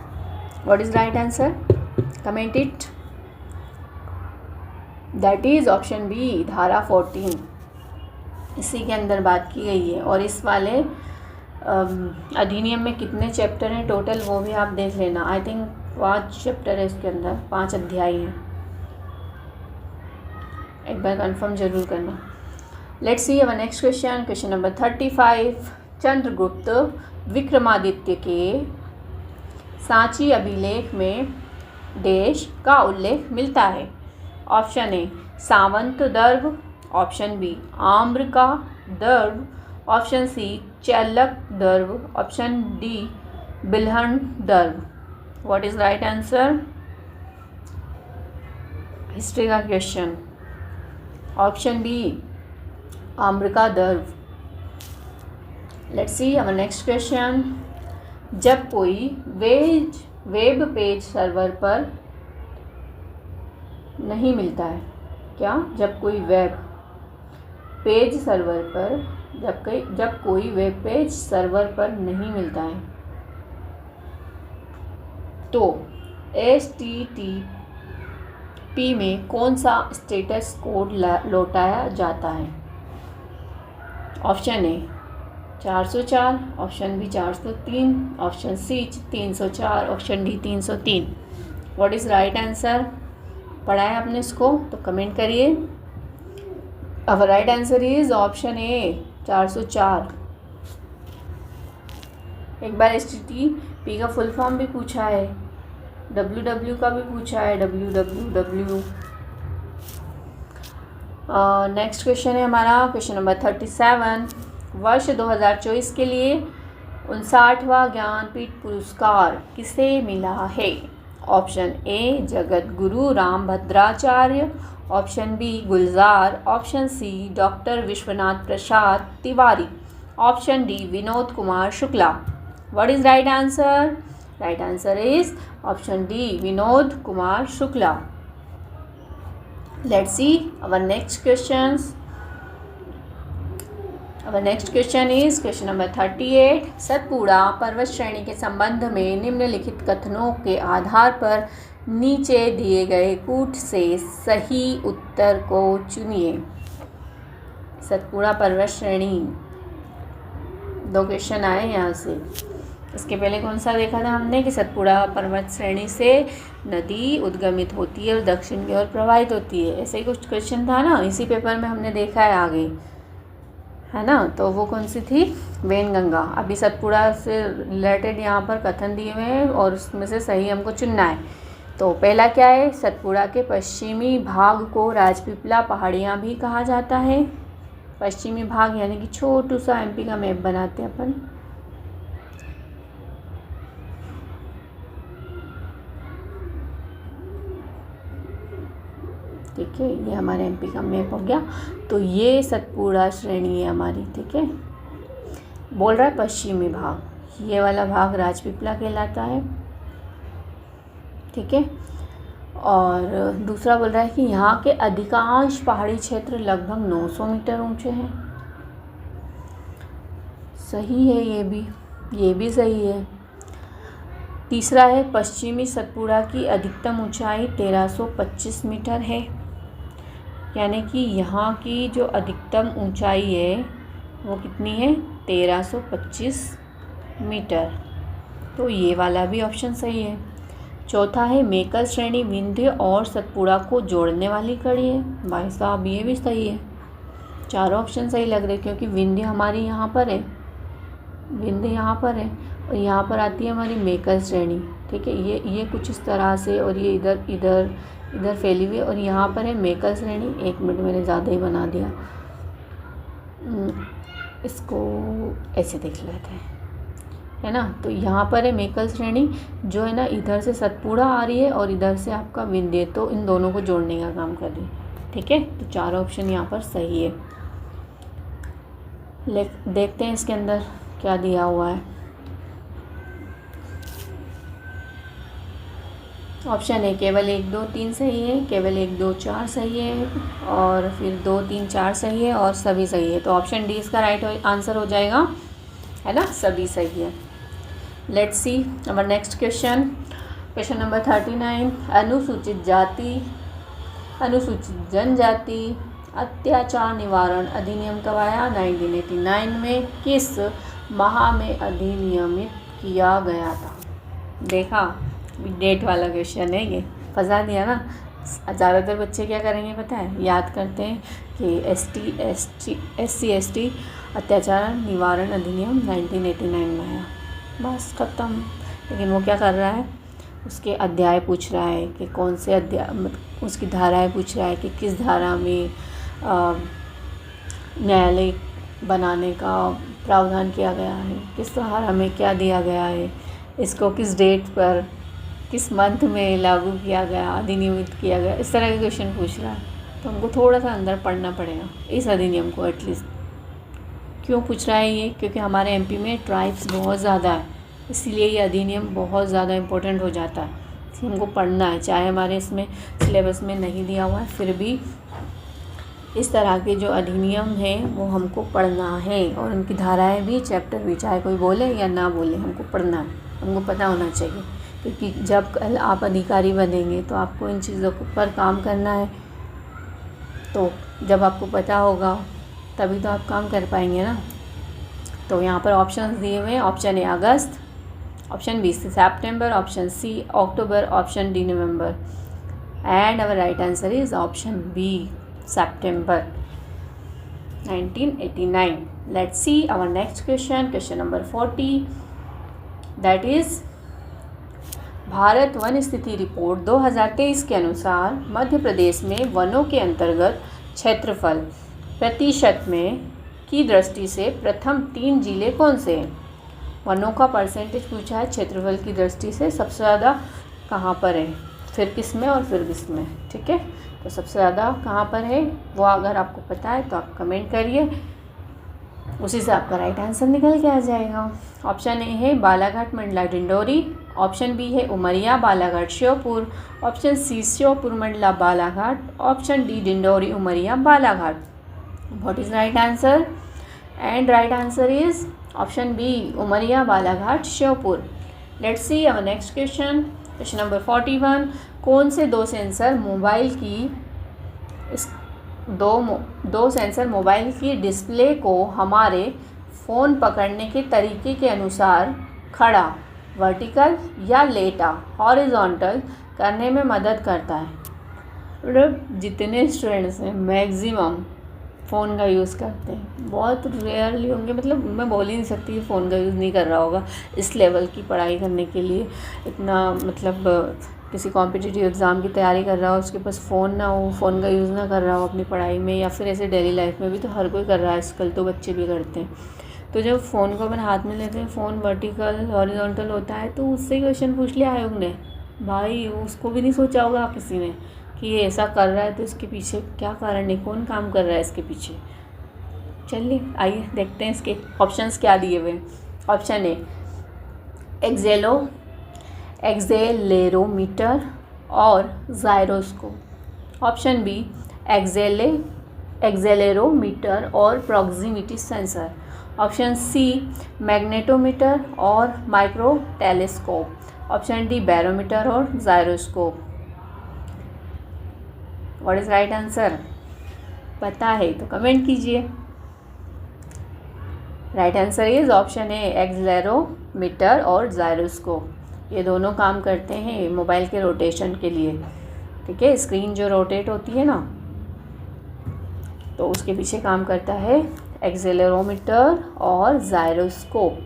What is right answer? Comment it. That is option B धारा 14। इसी के अंदर बात की गई है। और इस वाले अधिनियम में कितने चैप्टर हैं टोटल वो भी आप देख लेना। आई थिंक 5 चैप्टर है इसके अंदर, 5 अध्याय हैं। एक बार कंफर्म जरूर करना। Let's see our next question. Question number 35। Chandragupta Vikramaditya के सांची अभिलेख में देश का उल्लेख मिलता है। ऑप्शन ए सावंत दर्भ, ऑप्शन बी आम्र का दर्भ, ऑप्शन सी चैलक दर्भ, ऑप्शन डी बिल्हन दर्भ। What is right answer? History का क्वेश्चन। ऑप्शन बी आम्र का दर्भ। Let's see our next question. जब कोई वेब पेज सर्वर पर नहीं मिलता है। क्या? जब कोई वेब पेज सर्वर पर जब कोई वेब पेज सर्वर पर नहीं मिलता है तो HTTP में कौन सा स्टेटस कोड लौटाया जाता है? Option A 404, option B 403, option C 304, option D 303। What is right answer? पढ़ा है आपने इसको तो कमेंट करिए। अब right answer is option A 404। एक बार HTTP का फुल फॉर्म भी पूछा है, www का भी पूछा है, www। नेक्स्ट क्वेश्चन है हमारा क्वेश्चन नंबर 37। वर्ष 2024 के लिए 59वां ज्ञानपीठ पुरस्कार किसे मिला है? Option A Jagat Guru Rambhadracharya, option B Gulzar, option C doctor Vishwanath Prasad Tiwari, option D Vinod Kumar Shukla. What is right answer? Right answer is option D Vinod Kumar Shukla. Let's see our next questions. Our next question is question number 38। Satpura पर्वत श्रेणी के संबंध में निम्नलिखित कथनों के आधार पर नीचे दिए गए कूट से सही उत्तर को चुनिए। सतपुड़ा पर्वत श्रेणी, 2 क्वेश्चन आए यहाँ से। इसके पहले कौन सा देखा था हमने कि सतपुड़ा पर्वत श्रेणी से नदी उद्गमित होती है और दक्षिण की ओर प्रवाहित होती है। ऐसे ही कुछ क्वेश्चन था ना, इसी पेपर में हमने देखा है आगे, है ना। तो वो कौन सी थी? वैनगंगा। अभी सतपुड़ा से रिलेटेड यहाँ पर कथन दिए हुए हैं और उसमें से सही हमको चुनना है। तो पहला क्या है? सतपुड़ा के पश्चिमी भाग को राजपीपला पहाड़ियाँ भी कहा जाता है। पश्चिमी भाग यानी कि छोटू सा MP का मैप बनाते हैं अपन। ठीक है, ये हमारे MP का मैप हो गया। तो ये सतपुड़ा श्रेणी है हमारी। ठीक है, बोल रहा है पश्चिमी भाग, ये वाला भाग राजपीपला कहलाता है। ठीक है, और दूसरा बोल रहा है कि यहाँ के अधिकांश पहाड़ी क्षेत्र लगभग 900 मीटर ऊंचे हैं। सही है, ये भी सही है। तीसरा है पश्चिमी सतपुड़ा की अधिकतम ऊंचाई 1325 मीटर है, यानी कि यहाँ की जो अधिकतम ऊंचाई है वो कितनी है? 1325 मीटर। तो ये वाला भी ऑप्शन सही है। चौथा है मेकल श्रेणी विंध्य और सतपुड़ा को जोड़ने वाली कड़ी है। भाई साहब ये भी सही है। चारों ऑप्शन सही लग रहे क्योंकि विंध्य हमारी यहाँ पर है, विंध्य यहाँ पर है और यहाँ पर आती है हमारी मेकल श्रेणी। ठीक है, ये कुछ इस तरह से और ये इधर फैली हुई और यहाँ पर है मेकल श्रेणी। 1 मिनट मैंने ज़्यादा ही बना दिया, इसको ऐसे देख लेते हैं, है ना। तो यहाँ पर है मेकल श्रेणी जो है ना, इधर से सतपुड़ा आ रही है और इधर से आपका विंध्य, तो इन दोनों को जोड़ने का काम कर रही है। ठीक है, तो चारों ऑप्शन यहाँ पर सही है। देखते हैं इसके अंदर क्या दिया हुआ है। ऑप्शन है केवल 1 2 3 सही है, केवल 1 2 4 सही है, और फिर 2 3 4 सही है और सभी सही है। तो ऑप्शन डी इसका राइट आंसर हो जाएगा, है ना, सभी सही है। Let's see our next question, question number 39। अनुसूचित जनजाति अत्याचार निवारण अधिनियम कब आया? 1989 में। किस माह में अधिनियमित किया गया था? देखा, डेट वाला क्वेश्चन है ये, फंसा दिया ना। ज़्यादातर बच्चे क्या करेंगे पता है? याद करते हैं कि SC/ST अत्याचार निवारण अधिनियम 1989 में आया, बस ख़त्म। लेकिन वो क्या कर रहा है? उसके अध्याय पूछ रहा है कि कौन से अध्याय, उसकी धाराएं पूछ रहा है कि किस धारा में न्यायालय बनाने का प्रावधान किया गया है, किस धारा में क्या दिया गया है, इसको किस डेट पर, किस मंथ में लागू किया गया, अधिनियमित किया गया, इस तरह के क्वेश्चन पूछ रहा है। तो हमको थोड़ा सा अंदर पढ़ना पड़ेगा इस अधिनियम को एटलीस्ट। क्यों पूछ रहा है ये? क्योंकि हमारे MP में ट्राइब्स बहुत ज़्यादा है, इसलिए ये अधिनियम बहुत ज़्यादा इम्पोर्टेंट हो जाता है। हमको पढ़ना है, चाहे हमारे इसमें सिलेबस में नहीं दिया हुआ है फिर भी इस तरह के जो अधिनियम हैं वो हमको पढ़ना है, और उनकी धाराएं भी, चैप्टर भी, चाहे कोई बोले या ना बोले हमको पढ़ना है, हमको पता होना चाहिए। क्योंकि जब कल आप अधिकारी बनेंगे तो आपको इन चीज़ों पर काम करना है, तो जब आपको पता होगा तभी तो आप काम कर पाएंगे ना। तो यहाँ पर ऑप्शन दिए हुए हैं, ऑप्शन ए अगस्त, ऑप्शन बी सितंबर, ऑप्शन सी अक्टूबर, ऑप्शन डी नवंबर, and our right answer is option B September 1989. Let's see our next question, question number 40, that is Bharat one स्थिति रिपोर्ट 2023 के अनुसार मध्य प्रदेश में वनों के अंतर्गत क्षेत्रफल प्रतिशत में की दृष्टि से प्रथम 3 जिले कौन से हैं। वनों का परसेंटेज पूछा है, क्षेत्रफल की दृष्टि से सबसे ज़्यादा कहाँ पर है, फिर किस में और फिर किस में, ठीक है। तो सबसे ज़्यादा कहाँ पर है वो अगर आपको पता है तो आप कमेंट करिए, उसी से आपका राइट आंसर निकल के आ जाएगा। ऑप्शन ए है बालाघाट मंडला डिंडोरी, ऑप्शन बी है Umaria Balaghat Sheopur, option C Sheopur Mandla Balaghat, option D Dindori Umaria Balaghat. What is right answer? And right answer is option B Umaria Balaghat Sheopur. Let's see our next question, question number 41, कौन से दो सेंसर मोबाइल की डिस्प्ले को हमारे फ़ोन पकड़ने के तरीके के अनुसार खड़ा, वर्टिकल या लेटा, हॉरिजॉन्टल करने में मदद करता है। मतलब जितने स्टूडेंट्स हैं मैक्सिमम फ़ोन का यूज़ करते हैं, बहुत रेयरली होंगे, मतलब मैं बोल ही नहीं सकती फ़ोन का यूज़ नहीं कर रहा होगा इस लेवल की पढ़ाई करने के लिए। इतना मतलब किसी कॉम्पिटिटिव एग्ज़ाम की तैयारी कर रहा हो, उसके पास फ़ोन ना हो, फ़ोन का यूज़ ना कर रहा हो अपनी पढ़ाई में, या फिर ऐसे डेली लाइफ में भी तो हर कोई कर रहा है आजकल, तो बच्चे भी करते हैं। तो जब फ़ोन को अपन हाथ में लेते हैं, फ़ोन वर्टिकल हॉरिजॉन्टल होता है, तो उससे क्वेश्चन पूछ लिया आयोग ने, भाई उसको भी नहीं सोचा होगा किसी ने कि ये ऐसा कर रहा है तो इसके पीछे क्या कारण है, कौन काम कर रहा है इसके पीछे। चलिए आइए देखते हैं इसके ऑप्शंस क्या दिए हुए। ऑप्शन ए एक्सेलेरोमीटर और जायरोस्कोप, ऑप्शन बी एक्सेलेरोमीटर और proximity sensor, option C magnetometer और micro telescope, option D barometer और gyroscope. What is right answer? पता है तो कमेंट कीजिए। Right answer is option A accelerometer और जायरोस्कोप। ये दोनों काम करते हैं मोबाइल के रोटेशन के लिए, ठीक है। स्क्रीन जो रोटेट होती है ना, तो उसके पीछे काम करता है एक्सेलेरोमीटर और जायरोस्कोप।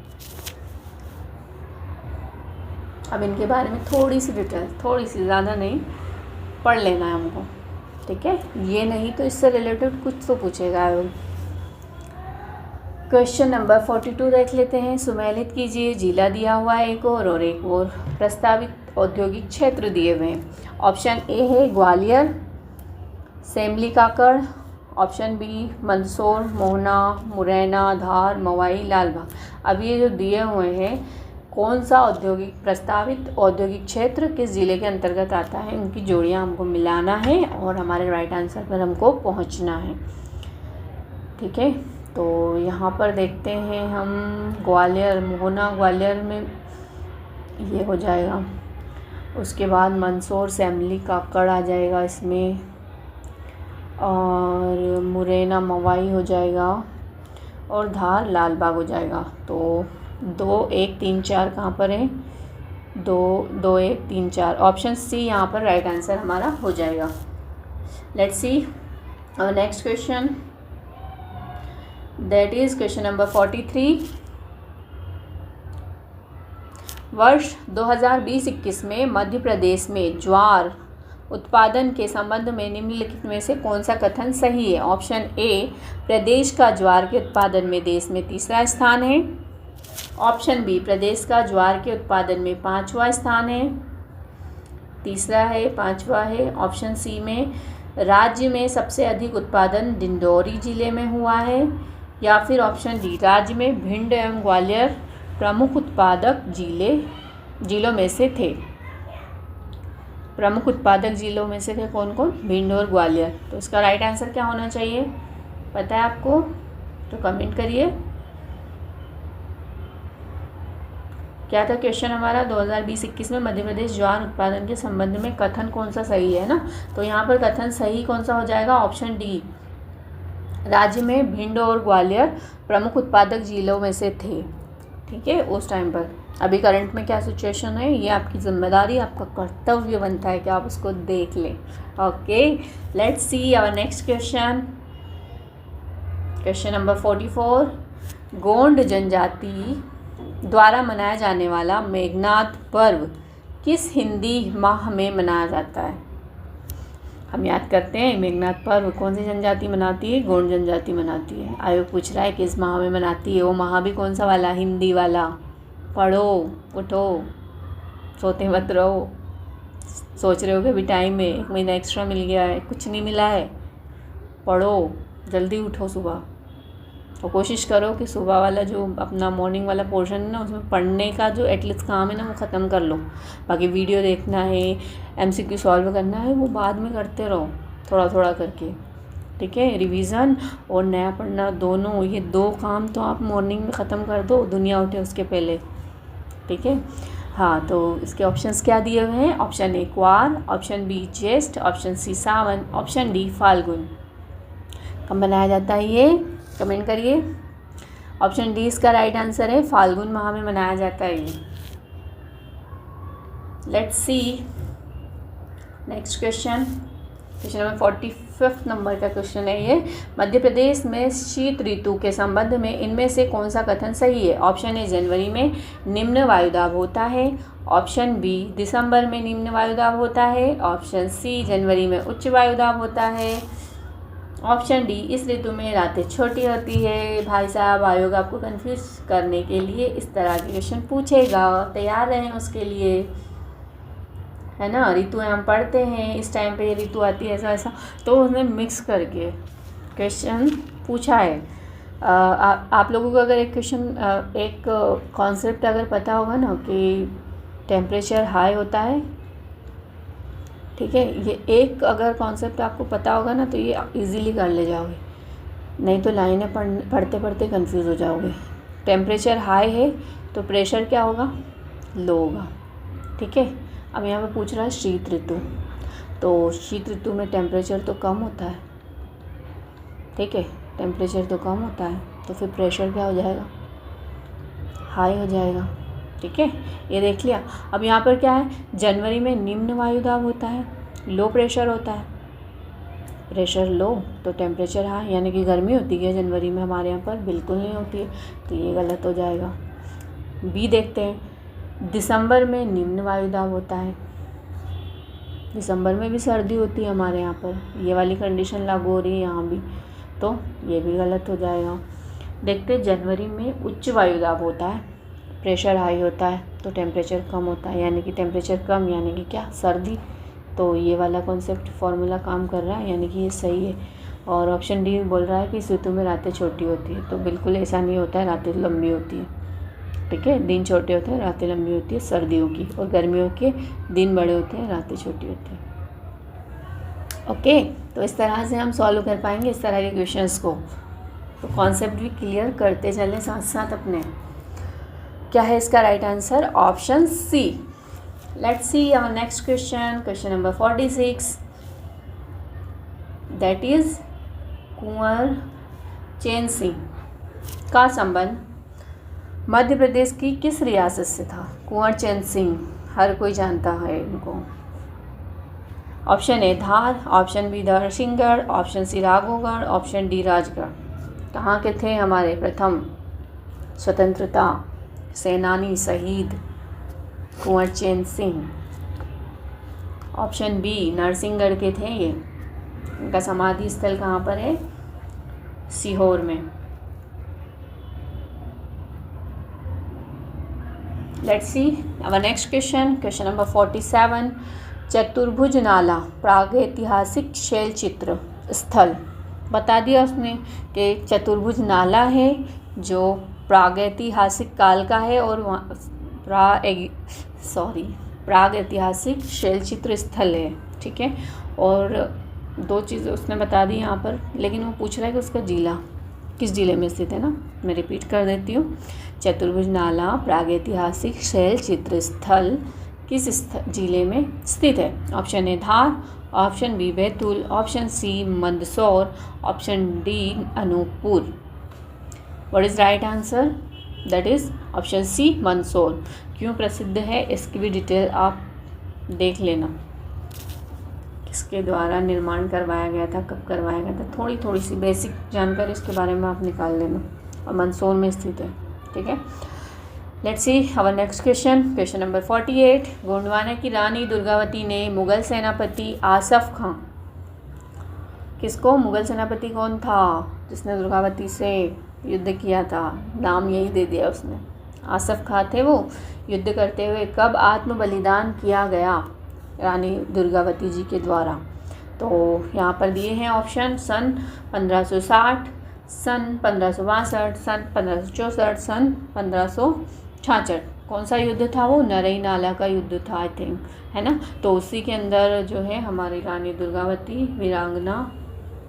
अब इनके बारे में थोड़ी सी डिटेल, थोड़ी सी, ज़्यादा नहीं, पढ़ लेना है हमको, ठीक है। ये नहीं तो इससे रिलेटेड कुछ तो पूछेगा। क्वेश्चन नंबर 42 देख लेते हैं। सुमेलित कीजिए, जिला दिया हुआ है एक और प्रस्तावित औद्योगिक क्षेत्र दिए हुए हैं। ऑप्शन ए है ग्वालियर सेमली काकड़, ऑप्शन बी मंदसौर मोहना मुरैना धार मवाई लालबाग। अब ये जो दिए हुए हैं कौन सा प्रस्तावित औद्योगिक क्षेत्र किस ज़िले के अंतर्गत आता है, उनकी जोड़ियां हमको मिलाना है और हमारे राइट आंसर पर हमको पहुंचना है, ठीक है। तो यहाँ पर देखते हैं हम, ग्वालियर मोहना ग्वालियर में ये हो जाएगा, उसके बाद मंदसौर सेमली काकड़ आ जाएगा इसमें, और मुरैना मवाई हो जाएगा, और धार लालबाग हो जाएगा। तो 2 1 3 4 कहाँ पर है? 2 2 1 3 4, ऑप्शन सी यहाँ पर राइट आंसर हमारा हो जाएगा। Let's see our next question, that is question number 43। वर्ष 2020-21 में मध्य प्रदेश में ज्वार उत्पादन के संबंध में निम्नलिखित में से कौन सा कथन सही है? ऑप्शन ए प्रदेश का ज्वार के उत्पादन में देश में 3रा स्थान है, ऑप्शन बी प्रदेश का ज्वार के उत्पादन में 5वां स्थान है, 3रा है 5वां है, ऑप्शन सी में राज्य में सबसे अधिक उत्पादन डिंडोरी जिले में हुआ है, या फिर ऑप्शन डी राज्य में भिंड एवं ग्वालियर प्रमुख उत्पादक जिलों में से थे। प्रमुख उत्पादक जिलों में से थे कौन कौन? भिंड और ग्वालियर। तो इसका राइट आंसर क्या होना चाहिए, पता है आपको? तो कमेंट करिए। क्या था क्वेश्चन हमारा? 2020-21 में मध्य प्रदेश ज्वार उत्पादन के संबंध में कथन कौन सा सही है ना? तो यहाँ पर कथन सही कौन सा हो जाएगा? ऑप्शन डी, राज्य में भिंड और ग्वालियर प्रमुख उत्पादक जिलों में से थे। ठीक है, उस टाइम पर। अभी करंट में क्या सिचुएशन है, ये आपकी जिम्मेदारी, आपका कर्तव्य बनता है कि आप उसको देख लें। Okay, let's see our next question. Question number 44, Gond जनजाति द्वारा मनाया जाने वाला मेघनाद पर्व किस हिंदी माह में मनाया जाता है? हम याद करते हैं मेघनाद पर्व कौन सी जनजाति मनाती है? गोंड जनजाति मनाती है। आयोग पूछ रहा है किस माह में मनाती है, वो माह भी कौन सा वाला? हिंदी वाला। पढ़ो, उठो, सोते मत रहो। सोच रहे हो कि अभी टाइम है, 1 महीना एक्स्ट्रा मिल गया है, कुछ नहीं मिला है। पढ़ो, जल्दी उठो सुबह, और कोशिश करो कि सुबह वाला जो अपना मॉर्निंग वाला पोर्शन है ना, उसमें पढ़ने का जो एटलीस्ट काम है ना, वो ख़त्म कर लो। बाकी वीडियो देखना है, MCQ सॉल्व करना है, वो बाद में करते रहो थोड़ा थोड़ा करके। ठीक है, रिवीज़न और नया पढ़ना दोनों, ये 2 काम तो आप मॉर्निंग में ख़त्म कर दो, दुनिया उठे उसके पहले। ठीक है, हाँ। तो इसके ऑप्शंस क्या दिए हुए हैं? ऑप्शन ए क्वार, ऑप्शन बी ज्येष्ठ, ऑप्शन सी सावन, ऑप्शन डी फाल्गुन। कब मनाया जाता है ये? कमेंट करिए। ऑप्शन डी इसका राइट आंसर है, फाल्गुन माह में मनाया जाता है ये। Let's see next question. Question number 45 number का क्वेश्चन है ये। मध्य प्रदेश में शीत ऋतु के संबंध में इनमें से कौन सा कथन सही है? ऑप्शन ए जनवरी में निम्न वायुदाब होता है, ऑप्शन बी दिसंबर में निम्न वायुदाब होता है, ऑप्शन सी जनवरी में उच्च वायुदाब होता है, ऑप्शन डी इस ऋतु में रातें छोटी होती है। भाई साहब, आयोग आपको कंफ्यूज करने के लिए इस तरह के क्वेश्चन पूछेगा, तैयार रहें उसके लिए, है ना। ऋतु हम पढ़ते हैं, इस टाइम पे ये ऋतु आती है ऐसा ऐसा, तो उसने मिक्स करके क्वेश्चन पूछा है। आप लोगों को अगर एक क्वेश्चन, एक कॉन्सेप्ट अगर पता होगा ना कि टेम्परेचर हाई होता है, ठीक है, ये एक अगर कॉन्सेप्ट आपको पता होगा ना, तो ये इजीली कर ले जाओगे, नहीं तो लाइनें पढ़ते पढ़ते कंफ्यूज हो जाओगे। टेम्परेचर हाई है तो प्रेशर क्या होगा? लो होगा। ठीक है, अब यहाँ पे पूछ रहा है शीत ऋतु, तो शीत ऋतु में टेम्परेचर तो कम होता है। ठीक है, टेम्परेचर तो कम होता है, तो फिर प्रेशर क्या हो जाएगा? हाई हो जाएगा। ठीक है, ये देख लिया। अब यहाँ पर क्या है? जनवरी में निम्न वायुदाब होता है, लो प्रेशर होता है। प्रेशर लो तो टेम्परेचर हाई, यानी कि गर्मी होती है जनवरी में हमारे यहाँ पर? बिल्कुल नहीं होती है, तो ये गलत हो जाएगा। बी देखते हैं। दिसंबर में निम्न वायुदाब होता है, दिसंबर में भी सर्दी होती है हमारे यहाँ पर, ये वाली कंडीशन लागू हो रही है यहाँ भी, तो ये भी गलत हो जाएगा। देखते हैं, जनवरी में उच्च वायुदाब होता है, प्रेशर हाई होता है, तो टेम्परेचर कम होता है, यानी कि टेम्परेचर कम यानी कि क्या? सर्दी। तो ये वाला कॉन्सेप्ट फार्मूला काम कर रहा है, यानी कि ये सही है। और ऑप्शन डी बोल रहा है कि इस ऋतु में रातें छोटी होती है, तो बिल्कुल ऐसा नहीं होता है, रातें लंबी होती है। ठीक है, दिन छोटे होते हैं, रातें लंबी होती है सर्दियों की, और गर्मियों के दिन बड़े होते हैं, रातें छोटी होती हैं। ओके, तो इस तरह से हम सॉल्व कर पाएंगे इस तरह के क्वेश्चंस को। तो कॉन्सेप्ट भी क्लियर करते चलें साथ साथ अपने। क्या है इसका right answer? Option C. Let's see our next question. Question number 46, that is Kunwar Chain Singh का संबंध मध्य प्रदेश की किस रियासत से था? कुंवर चैन सिंह हर कोई जानता है इनको। Option A Dhar, option B Narsinghgarh, option C Raghavgarh, option D Rajgarh. कहाँ के थे हमारे प्रथम स्वतंत्रता सेनानी शहीद कुंवर चैन सिंह? ऑप्शन बी नरसिंहगढ़ के थे ये। इनका समाधि स्थल कहाँ पर है? सीहोर में। Let's see our next question. Question number 47, Chaturbhuj नाला प्रागैतिहासिक शैल चित्र स्थल। बता दिया उसने कि चतुर्भुज नाला है जो प्रागैतिहासिक काल का है, और प्राग ऐतिहासिक शैलचित्र स्थल है। ठीक है, और 2 चीज़ें उसने बता दी यहाँ पर, लेकिन वो पूछ रहा है कि उसका जिला किस जिले में स्थित है ना। मैं रिपीट कर देती हूँ, चतुर्भुज नाला प्राग ऐतिहासिक शैलचित्र स्थल किस जिले में स्थित है। Option A Dhar, option B Betul, option C Mandsaur, option D Anuppur. What is right answer? That is option C Mandsaur. क्यों प्रसिद्ध है इसकी भी डिटेल आप देख लेना, किसके द्वारा निर्माण करवाया गया था, कब करवाया गया था, थोड़ी सी बेसिक जानकारी इसके बारे में आप निकाल लेना, और मंदसौर में स्थित है। ठीक है, let's see our next question. Question number 48। Gondwana की रानी दुर्गावती ने मुगल सेनापति आसफ खां, किसको, मुगल सेनापति कौन था जिसने दुर्गावती से युद्ध किया था, नाम यही दे दिया उसने, आसफ खां थे वो। युद्ध करते हुए कब आत्म बलिदान किया गया रानी दुर्गावती जी के द्वारा? तो यहाँ पर दिए हैं ऑप्शन, सन 1560, सन 1562, सन 1564, सन 1566। कौन सा युद्ध था वो? नरई नाला का युद्ध था आई थिंक, है ना। तो उसी के अंदर जो है हमारी रानी दुर्गावती वीरांगना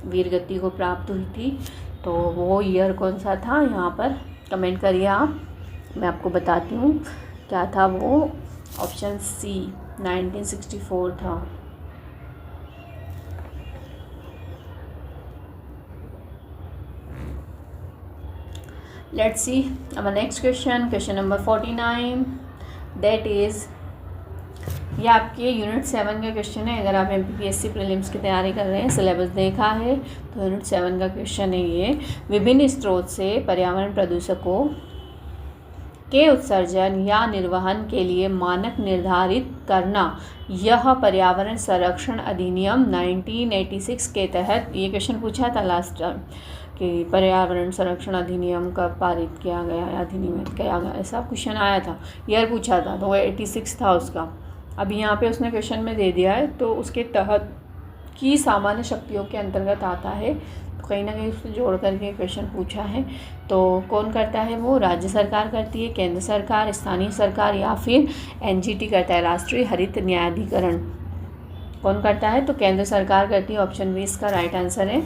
वीरगति को प्राप्त हुई थी। तो वो ईयर कौन सा था यहाँ पर कमेंट करिए आप, मैं आपको बताती हूँ क्या था वो। ऑप्शन सी 1964 था। लेट्स सी अब next question, question number 49। That is, ये आपके यूनिट 7 का क्वेश्चन है। अगर आप MPPSC प्रीलिम्स की तैयारी कर रहे हैं, सिलेबस देखा है, तो यूनिट 7 का क्वेश्चन है ये। विभिन्न स्रोत से पर्यावरण प्रदूषकों के उत्सर्जन या निर्वहन के लिए मानक निर्धारित करना, यह पर्यावरण संरक्षण अधिनियम 1986 के तहत, ये क्वेश्चन पूछा था लास्ट टाइम कि पर्यावरण संरक्षण अधिनियम कब पारित किया गया, अधिनियमित किया गया, ऐसा क्वेश्चन आया था, ईयर पूछा था, तो वो 86 था उसका। अभी यहाँ पे उसने क्वेश्चन में दे दिया है, तो उसके तहत की सामान्य शक्तियों के अंतर्गत आता है, तो कहीं ना कहीं उससे जोड़ करके क्वेश्चन पूछा है। तो कौन करता है वो? राज्य सरकार करती है, केंद्र सरकार, स्थानीय सरकार, या फिर NGT करता है, राष्ट्रीय हरित न्यायाधिकरण। कौन करता है? तो केंद्र सरकार करती है। ऑप्शन बी इसका राइट आंसर है।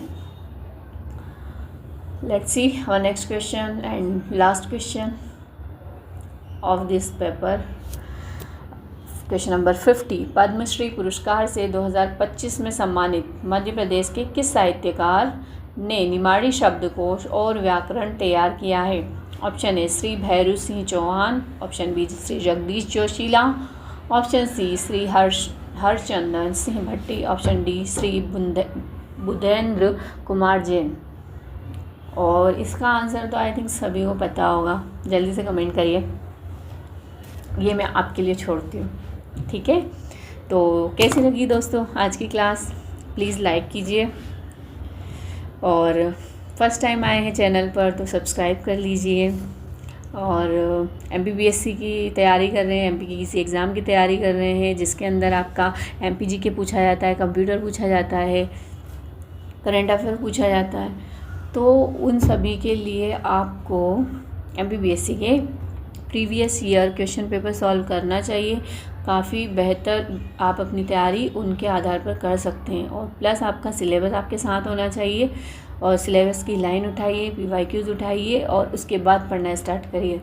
Let's see our next question and last question of this paper. Question number 50। Padmashri पुरस्कार से 2025 में सम्मानित मध्य प्रदेश के किस साहित्यकार ने निमाड़ी शब्दकोश और व्याकरण तैयार किया है? Option A Shri Bhairu Singh Chauhan, option B Shri Jagdish Joshila, option C Shri Harchandan Singh Bhatti, option D Shri Budhendra Kumar Jain. और इसका आंसर तो आई थिंक सभी को पता होगा, जल्दी से कमेंट करिए, ये मैं आपके लिए छोड़ती हूँ। ठीक है, तो कैसी लगी दोस्तों आज की क्लास? प्लीज़ लाइक कीजिए, और फर्स्ट टाइम आए हैं चैनल पर तो सब्सक्राइब कर लीजिए। और MPPSC की तैयारी कर रहे हैं, MP की किसी एग्ज़ाम की तैयारी कर रहे हैं जिसके अंदर आपका MPGK पूछा जाता है, कंप्यूटर पूछा जाता है, करंट अफेयर पूछा जाता है, तो उन सभी के लिए आपको MPPSC के previous year question paper solve करना चाहिए। काफ़ी बेहतर आप अपनी तैयारी उनके आधार पर कर सकते हैं। और प्लस आपका सिलेबस आपके साथ होना चाहिए, और सिलेबस की लाइन उठाइए, PYQs उठाइए, और उसके बाद पढ़ना स्टार्ट करिए।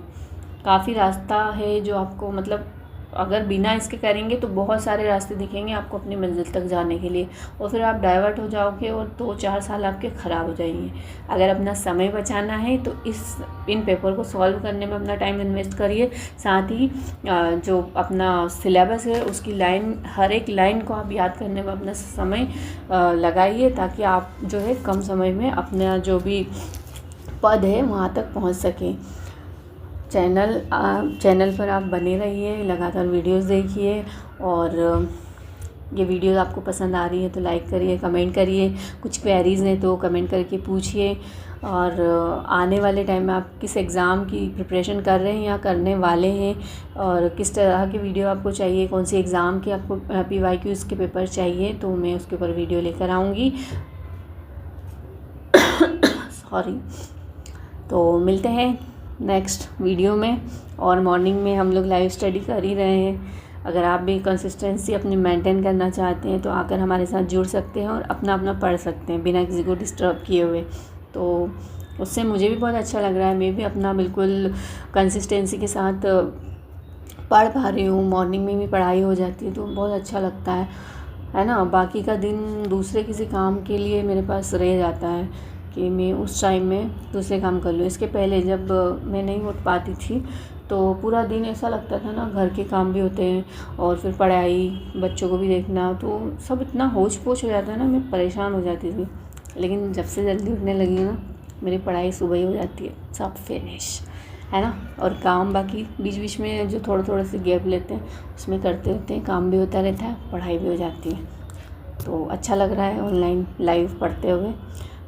काफ़ी रास्ता है जो आपको, मतलब अगर बिना इसके करेंगे तो बहुत सारे रास्ते दिखेंगे आपको अपनी मंजिल तक जाने के लिए, और फिर आप डाइवर्ट हो जाओगे और 2-4 साल आपके ख़राब हो जाएंगे। अगर अपना समय बचाना है तो इन पेपर को सॉल्व करने में अपना टाइम इन्वेस्ट करिए। साथ ही जो अपना सिलेबस है उसकी लाइन, हर एक लाइन को आप याद करने में अपना समय लगाइए, ताकि आप जो है कम समय में अपना जो भी पद है वहाँ तक पहुँच सकें। चैनल पर आप बने रहिए, लगातार वीडियोस देखिए, और ये वीडियोस आपको पसंद आ रही है तो लाइक करिए, कमेंट करिए, कुछ क्वेरीज़ हैं तो कमेंट करके पूछिए। और आने वाले टाइम में आप किस एग्ज़ाम की प्रिपरेशन कर रहे हैं या करने वाले हैं, और किस तरह की वीडियो आपको चाहिए, कौन सी एग्ज़ाम के आपको PYQs के पेपर चाहिए, तो मैं उसके ऊपर वीडियो लेकर आऊँगी। सॉरी। तो मिलते हैं नेक्स्ट वीडियो में, और मॉर्निंग में हम लोग लाइव स्टडी कर ही रहे हैं, अगर आप भी कंसिस्टेंसी अपनी मेंटेन करना चाहते हैं तो आकर हमारे साथ जुड़ सकते हैं और अपना अपना पढ़ सकते हैं बिना किसी को डिस्टर्ब किए हुए। तो उससे मुझे भी बहुत अच्छा लग रहा है, मैं भी अपना बिल्कुल कंसिस्टेंसी के साथ पढ़ पा रही हूँ। मॉर्निंग में भी पढ़ाई हो जाती है तो बहुत अच्छा लगता है ना। बाकी का दिन दूसरे किसी काम के लिए मेरे पास रह जाता है कि मैं उस टाइम में दूसरे काम कर लूँ। इसके पहले जब मैं नहीं उठ पाती थी तो पूरा दिन ऐसा लगता था ना, घर के काम भी होते हैं और फिर पढ़ाई, बच्चों को भी देखना, तो सब इतना होच पोच हो जाता है ना, मैं परेशान हो जाती थी। लेकिन जब से जल्दी उठने लगी ना, मेरी पढ़ाई सुबह ही हो जाती है, सब फिनिश, है ना। और काम बाकी बीच बीच में जो थोड़े थोड़े से गैप लेते हैं उसमें करते रहते हैं, काम भी होता रहता है, पढ़ाई भी हो जाती है। तो अच्छा लग रहा है ऑनलाइन लाइव पढ़ते हुए।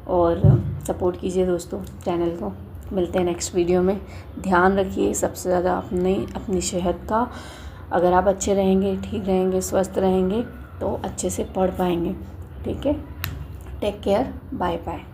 और सपोर्ट कीजिए दोस्तों चैनल को। मिलते हैं नेक्स्ट वीडियो में। ध्यान रखिए सबसे ज़्यादा अपनी सेहत का। अगर आप अच्छे रहेंगे, ठीक रहेंगे, स्वस्थ रहेंगे तो अच्छे से पढ़ पाएंगे। ठीक है, टेक केयर, बाय बाय।